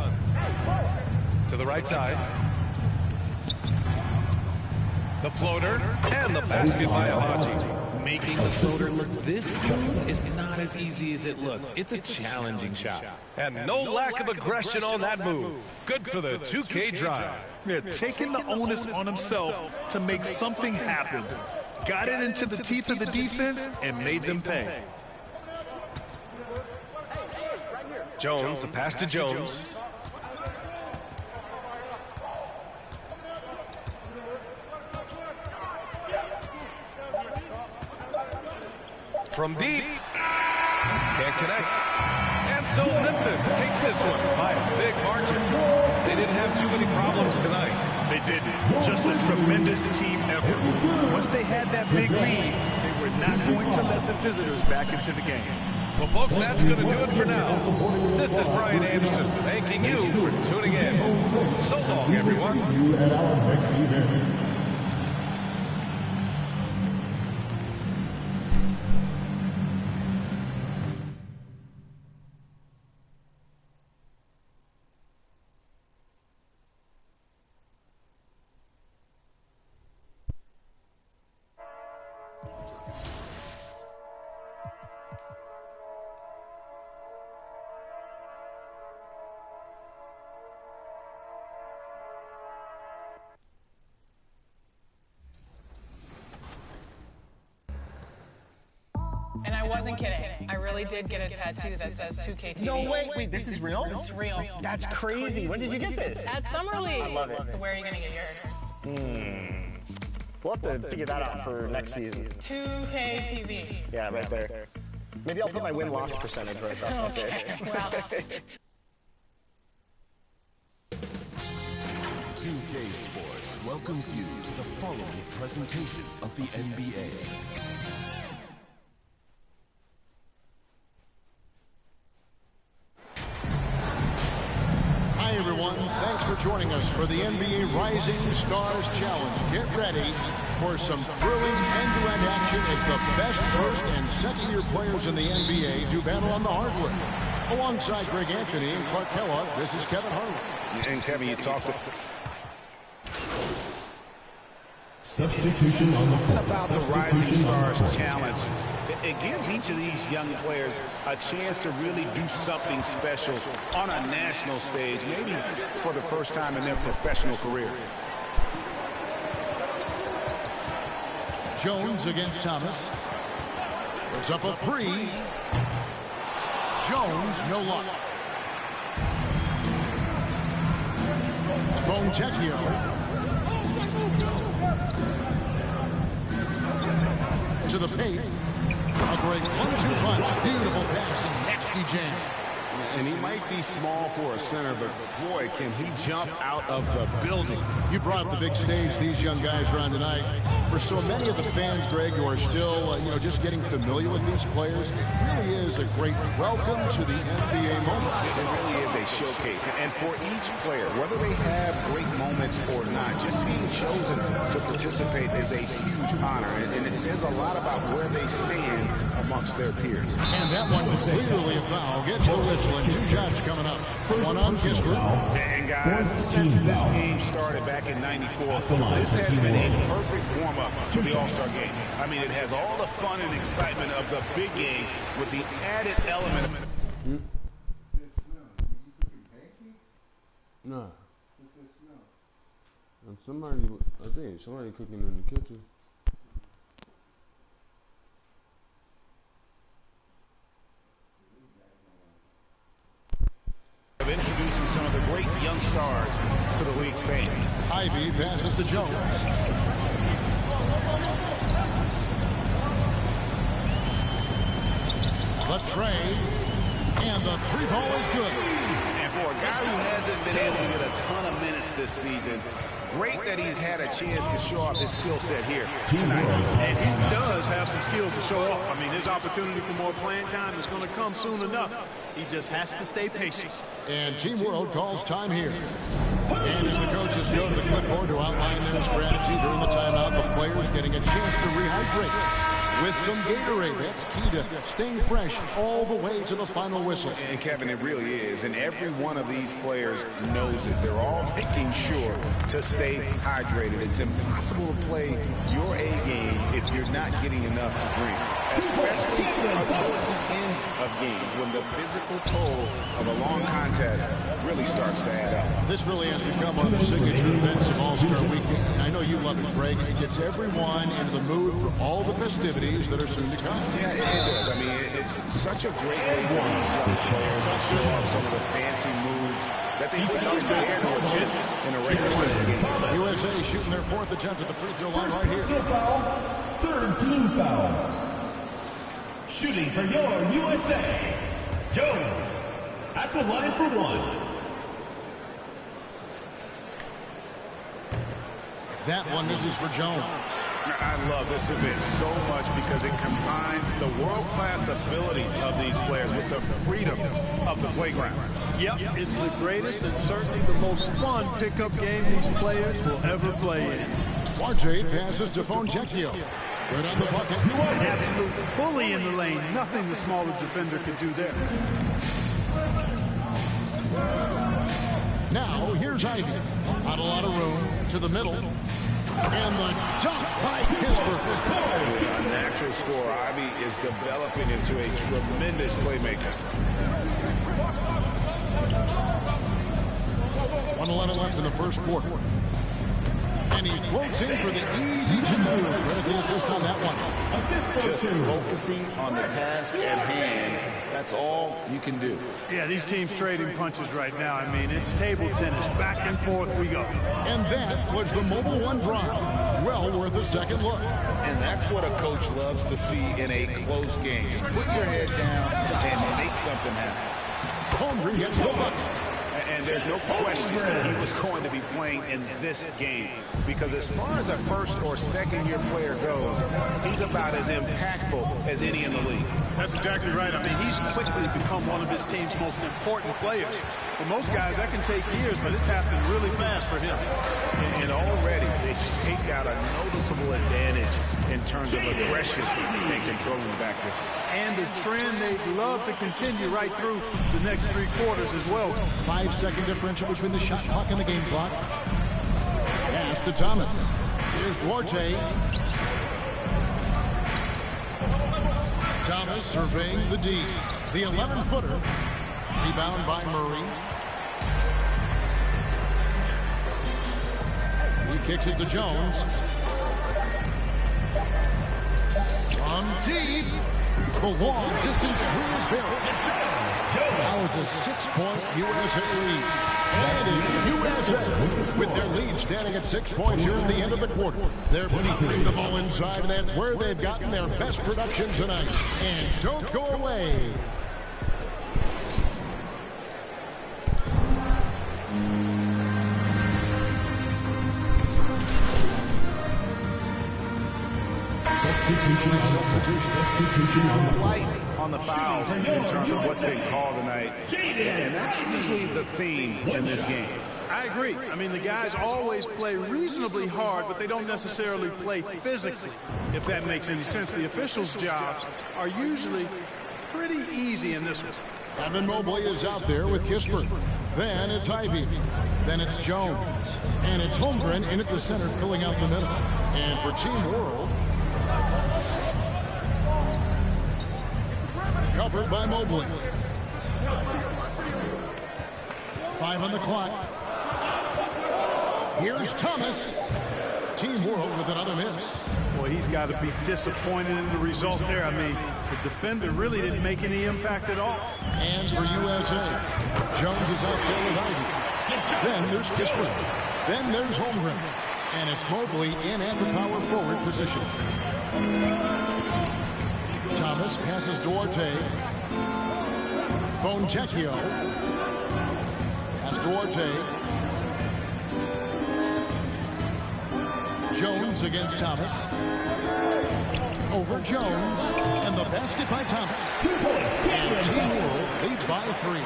S12: To the right side. The floater and the basket by Abaji.
S13: Making the floater look this smooth is not as easy as it looks. It's a challenging shot.
S12: And no lack of aggression on that move. Good for the 2K drive.
S14: Yeah, taking the onus on himself to make something happen. Got it into the teeth of the defense and made them pay.
S12: Jones, the pass to Jones. From deep. Can't connect. And so Memphis takes this one by a big margin. They didn't have too many problems tonight.
S14: They didn't. Just a tremendous team effort. Once they had that big lead, they were not going to let the visitors back into the game.
S12: Well, folks, that's going to do it for now. This is Brian Anderson thanking you for tuning in. So long, everyone.
S3: See you at our next event.
S2: And I wasn't kidding. I really did get a tattoo that says 2K TV.
S16: No, wait, this is real?
S2: It's real.
S16: That's crazy. When did you get this?
S2: At Summer League.
S16: I love it.
S2: So where are you going to get yours?
S16: We'll have to figure that out for next season.
S2: 2K TV.
S16: Yeah, right there. Maybe I'll put my win-loss percentage right up there.
S2: Okay, well.
S17: 2K Sports welcomes you to the following presentation of the NBA.
S4: Hi everyone, thanks for joining us for the NBA Rising Stars Challenge. Get ready for some thrilling end-to-end action as the best first and second-year players in the NBA do battle on the hardwood. Alongside Greg Anthony and Clark Kellogg, this is Kevin Harlan.
S8: And Kevin, you talked
S3: Substitution on the court.
S8: about the Rising Stars Challenge. It gives each of these young players a chance to really do something special on a national stage, maybe for the first time in their professional career.
S4: Jones against Thomas. Puts up a three. Jones, no luck. Fontecchio. To the paint. A great 1-2 punch. Beautiful pass and nasty jam.
S8: And he might be small for a center, but boy, can he jump out of the building.
S4: You brought the big stage these young guys around tonight. For so many of the fans, Greg, who are still, just getting familiar with these players, it really is a great welcome to the NBA moment.
S8: It really is a showcase. And for each player, whether they have great moments or not, just being chosen to participate is a huge honor. And it says a lot about where they stand amongst their peers.
S4: And that one was clearly a foul. Get to the whistle, and 2 shots coming up. One on Kispert.
S8: And guys, since this game started back in '94, this has been a perfect warm-up to the All-Star game. I mean, it has all the fun and excitement of the big game with the added element of
S18: Nah. And somebody, I think somebody cooking in the kitchen.
S8: Of introducing some of the great young stars to the league's fame.
S4: Ivy passes to Jones. The trade, and the three ball is good.
S8: And for a guy who hasn't been able to get a ton of minutes this season, great that he's had a chance to show off his skill set here tonight.
S19: And he does have some skills to show off. I mean, his opportunity for more playing time is going to come soon enough. He just has to stay patient.
S4: And Team World calls time here. And as the coaches go to the clipboard to outline their strategy during the timeout, the players getting a chance to rehydrate with some Gatorade. That's key to staying fresh all the way to the final whistle.
S8: And Kevin, it really is. And every one of these players knows it. They're all making sure to stay hydrated. It's impossible to play your A game if you're not getting enough to drink, especially towards the end of games when the physical toll of a long contest really starts to add up.
S4: This really has become one of the signature events of All-Star Weekend. I know you love it, Greg. It gets everyone into the mood for all the festivities that are soon to come.
S8: Yeah, it does. I mean, it's such a great way for these young players to show off some of the fancy moves that they wouldn't even dare to attempt in a regular season game.
S4: USA shooting their fourth attempt at the free throw line right here.
S3: Foul, third team foul. Shooting for your USA, Jones at the line for one.
S4: That one misses for Jones.
S8: I love this event so much because it combines the world-class ability of these players with the freedom of the playground.
S19: Yep, it's the greatest and certainly the most fun pickup game these players will ever play in.
S4: RJ passes to Foncecchio. Good on the bucket.
S19: An absolute bully in the lane. Nothing the smaller defender could do there.
S4: Now, here's Ivy. Not a lot of room. To the middle. And the jump by Kispert.
S8: As a natural scorer, Ivy is developing into a tremendous playmaker.
S4: 1:11 left in the first quarter. And he floats in for the easy two. Credit the assist on that one.
S8: Just focusing on the task at hand. That's all you can do.
S19: Yeah, these teams trading punches right now. I mean, it's table tennis. Back and forth we go.
S4: And that was the Mobile One drive. Well worth a second look.
S8: And that's what a coach loves to see in a close game. Just put your head down and make something happen.
S4: Holmgren gets the bucket.
S8: And there's no question he was going to be playing in this game because as far as a first or second year player goes, he's about as impactful as any in the league.
S19: That's exactly right. I mean, he's quickly become one of his team's most important players. For most guys, that can take years, but it's happened really fast for him.
S8: And already they've staked out a noticeable advantage in terms of aggression and controlling the backcourt.
S19: And a trend they'd love to continue right through the next 3 quarters as well.
S4: 5-second differential between the shot clock and the game clock. Pass to Thomas. Here's Duarte. Thomas surveying the D. The 11-footer. Rebound by Murray. He kicks it to Jones. From deep. The long distance three is buried. Now it's a 6-point USA lead. And USA, with their lead standing at 6 points here at the end of the quarter. They're putting the ball inside, and that's where they've gotten their best production tonight. And don't go away.
S8: Substitution on the light on the fouls in terms of what's being called tonight. And that's usually the theme in this game.
S19: I agree. I mean, the guys always play reasonably hard, but they don't necessarily play physically, if that makes any sense. The officials' jobs are usually pretty easy in this one.
S4: Evan Mobley is out there with Kispert. Then it's Ivy. Then it's Jones. And it's Holmgren in at the center, filling out the middle. And for Team World, covered by Mobley. 5 on the clock. Here's Thomas. Team World with another miss.
S19: Well, he's got to be disappointed in the result there. I mean, the defender really didn't make any impact at all.
S4: And for USA, Jones is out there with Ivy. Then there's Kispert. Then there's Holmgren. And it's Mobley in at the power forward position. Thomas passes Duarte. Fontecchio. Pass Duarte. Jones against Thomas. Over Jones. And the basket by Thomas.
S3: 2 points.
S4: And Team World leads by 3.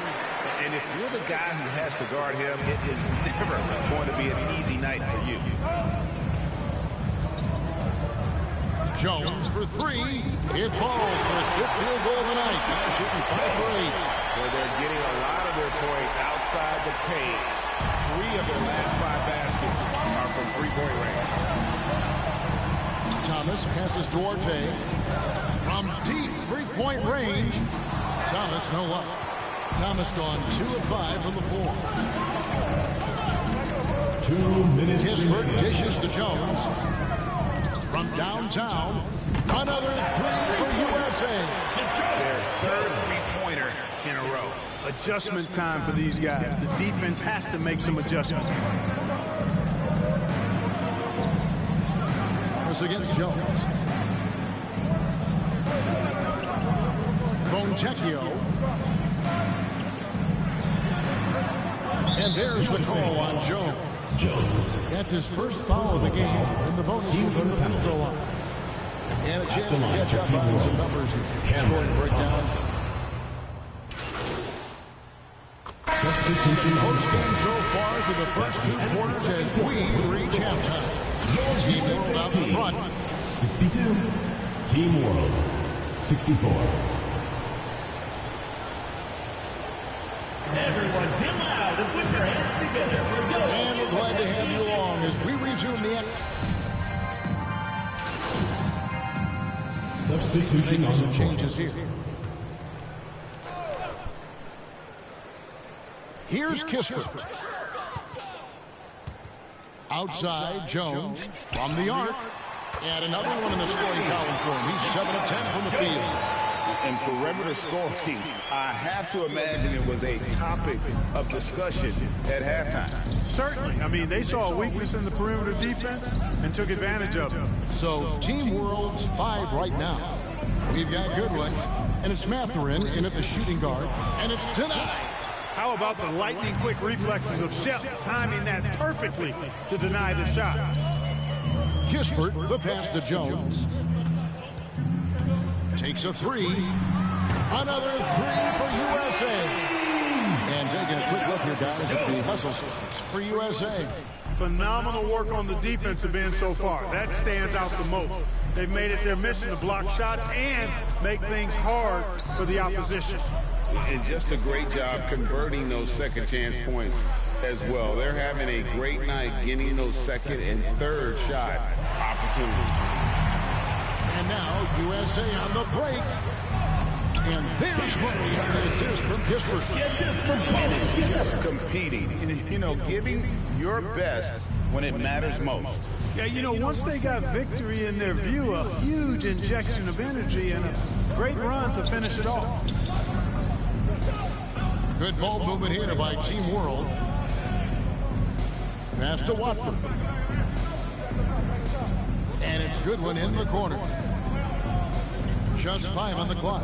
S8: And if you're the guy who has to guard him, it is never going to be an easy night for you.
S4: Jones for 3. It falls for his 5th field goal of the night. Now shooting 5 for 8.
S5: Where they're getting a lot of their points outside the paint. 3 of their last 5 baskets are from three-point range.
S4: Thomas passes Duarte. From deep three-point range. Thomas no luck. Thomas gone 2 of 5 from the floor.
S3: 2 minutes.
S4: Kispert dishes to Jones. From downtown, another 3 for USA.
S8: Their 3rd three-pointer in a row.
S19: Adjustment time for these guys. The defense has to make some adjustments.
S4: Thomas against Jones. Fontecchio. And there's the call on Jones. That's his first foul of the game, and the bonus will go to the free throw line. And a chance to catch up on some numbers here. Scoring breakdown.
S3: Substitution
S4: Postgame so far to the first 2 quarters as we reach halftime. Team World out in front.
S3: 62. Team World 64. Everyone get loud and put your hands together.
S4: And we're glad to have you along as we resume the
S3: substitution on
S4: some
S3: the
S4: changes here. Here's Kispert. Outside, Jones from the arc. And another one in the scoring column for him. He's 7 of 10 from the field.
S8: And perimeter scoring, I have to imagine it was a topic of discussion at halftime.
S19: Certainly. I mean, they saw a weakness in the perimeter defense and took advantage of it.
S4: So Team World's 5 right now. We've got Goodwin, and it's Mathurin in at the shooting guard, and it's denied.
S19: How about the lightning-quick reflexes of Shep, timing that perfectly to deny the shot?
S4: Kispert, the pass to Jones. Takes a 3. Another 3 for USA. And taking a quick look here, guys, at the hustles for USA.
S19: Phenomenal work on the defensive end so far. That stands out the most. They've made it their mission to block shots and make things hard for the opposition.
S5: And just a great job converting those second chance points as well. They're having a great night getting those second and third shot opportunities.
S4: And now USA on the break. And there's Murray on the assist from Kispert.
S8: Just competing. You know, giving your best when it matters most.
S19: Yeah, you know, once they got victory in their view, a huge injection of energy and a great run to finish it off.
S4: Good ball movement here by Team World. Pass to Watford. And it's Goodwin in the corner. Just 5 on the clock.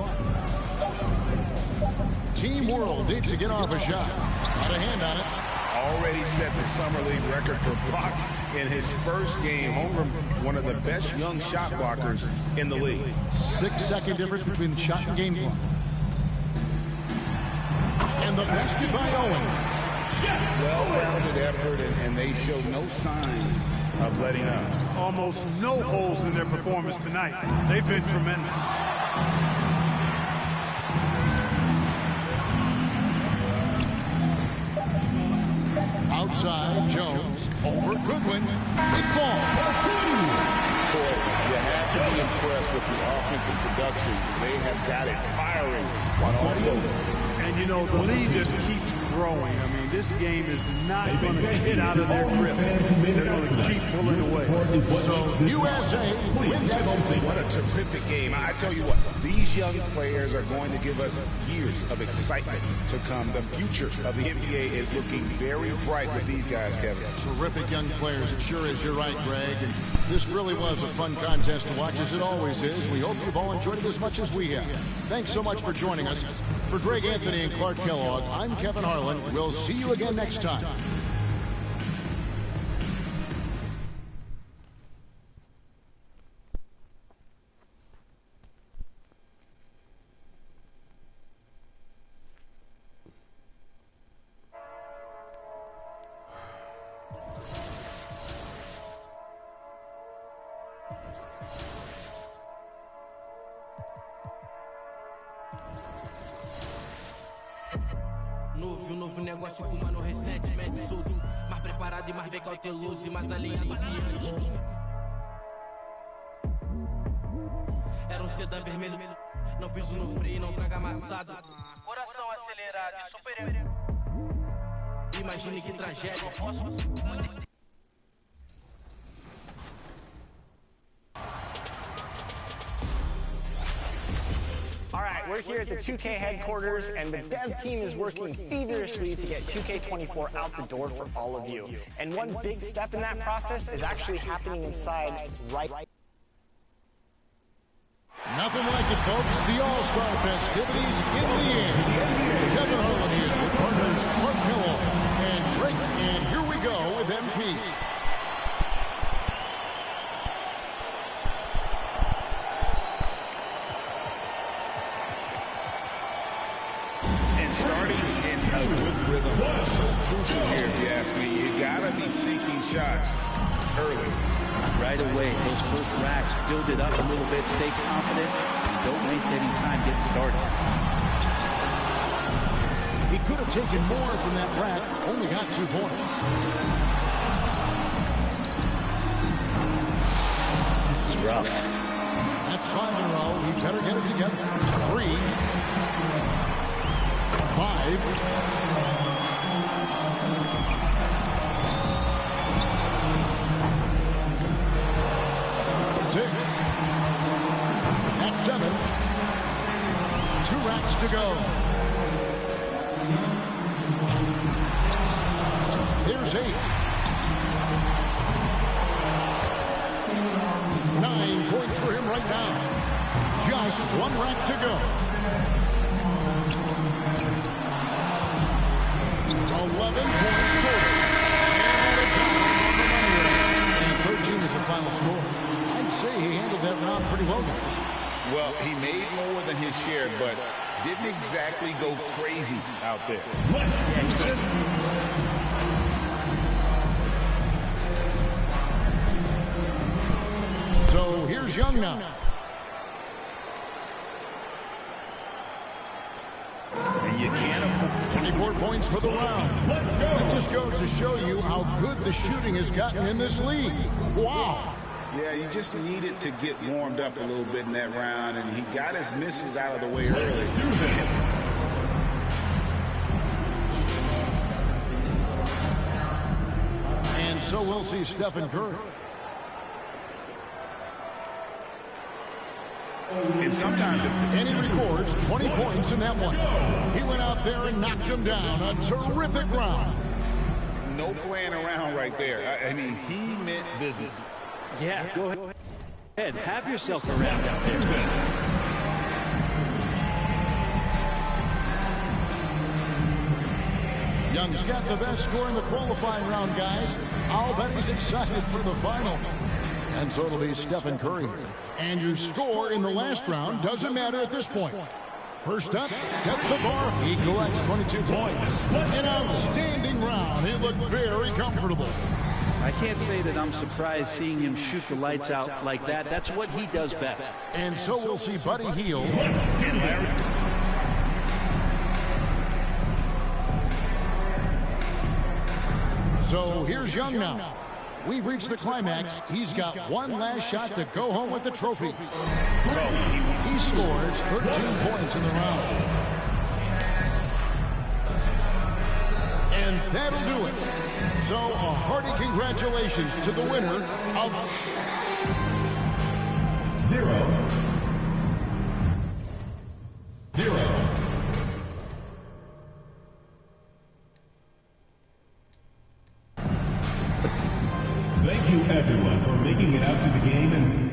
S4: Team World needs to get off a shot. Got a hand on it.
S8: Already set the Summer League record for blocks in his first game. Holmgren, one of the best young shot blockers in the league.
S4: 6-second difference between the shot and game clock. And the basket by Owen.
S8: Well-rounded effort, and they show no signs of letting up.
S19: Almost no holes in their performance tonight. They've been tremendous.
S4: Outside, Jones. Over Goodwin. Big ball.
S5: Of course, you have to be impressed with the offensive production. They have got it firing while also
S19: And, you know, the lead just keeps growing. I mean, this game is not going to get out of their grip. They're going to keep pulling away.
S4: So, USA wins it.
S8: What a terrific game. I tell you what, these young players are going to give us years of excitement to come. The future of the NBA is looking very bright with these guys, Kevin.
S4: Terrific young players. It sure is. You're right, Greg. And this really was a fun contest to watch, as it always is. We hope you've all enjoyed it as much as we have. Thanks so much for joining us. For Greg Anthony and Clark Kellogg, I'm Kevin Harlan. We'll see you again next time.
S20: Novo negócio com mano recentemente. Sou do mais preparado e mais bem cauteloso e mais alinhado que antes. Era um sedã vermelho, não piso no freio, não traga amassado. Coração acelerado e super. Imagine que tragédia.
S16: All right, we're here at the 2K headquarters, and the dev team is working feverishly to get 2K24 out the door for all of you. And one big step in that process is actually happening inside right.
S4: Nothing like it, folks. The All-Star festivities in the air. Kevin Harlan here with partners Clark Kellogg and Greg. And here we go with MP.
S8: So crucial here, if you ask me. You gotta be sinking shots early.
S21: Right away, those first racks, build it up a little bit, stay confident, and don't waste any time getting started.
S4: He could have taken more from that rack, only got 2 points.
S21: This is rough.
S4: That's 5 in a row. He better get it together. 3, 5. 6. That's 7. 2 racks to go. Here's 8. 9 points for him right now. Just 1 rack to go. 11 points total. And 13 is the final score. I'd say he handled that round pretty well, guys.
S8: Well, he made more than his share, but didn't exactly go crazy out there.
S4: So here's Young now.
S8: And you can't afford
S4: 24 points for the round. Let's go. It just goes to show you how good the shooting has gotten in this league. Wow.
S8: Yeah, you just needed to get warmed up a little bit in that round, and he got his misses out of the way early.
S4: And so we'll see Stephen Curry.
S8: And sometimes,
S4: and he records 20 points in that one. He went out there and knocked him down. A terrific round.
S8: No playing around right there. I mean, he meant business.
S21: Yeah, go ahead. Have yourself a round out there.
S4: Young's got the best score in the qualifying round, guys. I'll bet he's excited for the final. And so it'll be Stephen Curry. And your score in the last round doesn't matter at this point. First up, set the bar. He collects 22 points. An outstanding round. He looked very comfortable.
S21: I can't say that I'm surprised seeing him shoot the lights out like that. That's what he does best.
S4: And so we'll see Buddy Hield. So here's Young now. We've reached the climax. He's got one last shot to go home with the trophy. He scores 13 points in the round. that'll do it. So a hearty congratulations to the winner of
S3: 0-0. Thank you everyone for making it out to the game and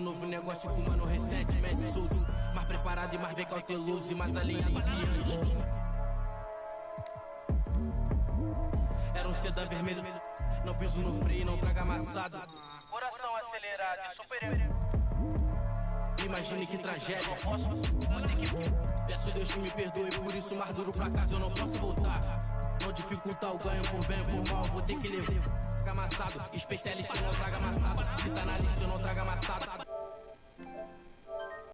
S20: Novo negócio com mano recente, mete surdo. Mais preparado e mais bem cauteloso e mais alinhado que antes. Era um sedã vermelho, não piso no freio, não traga amassado. Coração acelerado e superior. Imagine que tragédia. Peço Deus que me perdoe, por isso mais duro pra casa eu não posso voltar. Não dificultar o ganho por bem ou por mal, vou ter que levar. Traga amassado, especialista não traga amassado. Se tá na lista eu não traga amassado.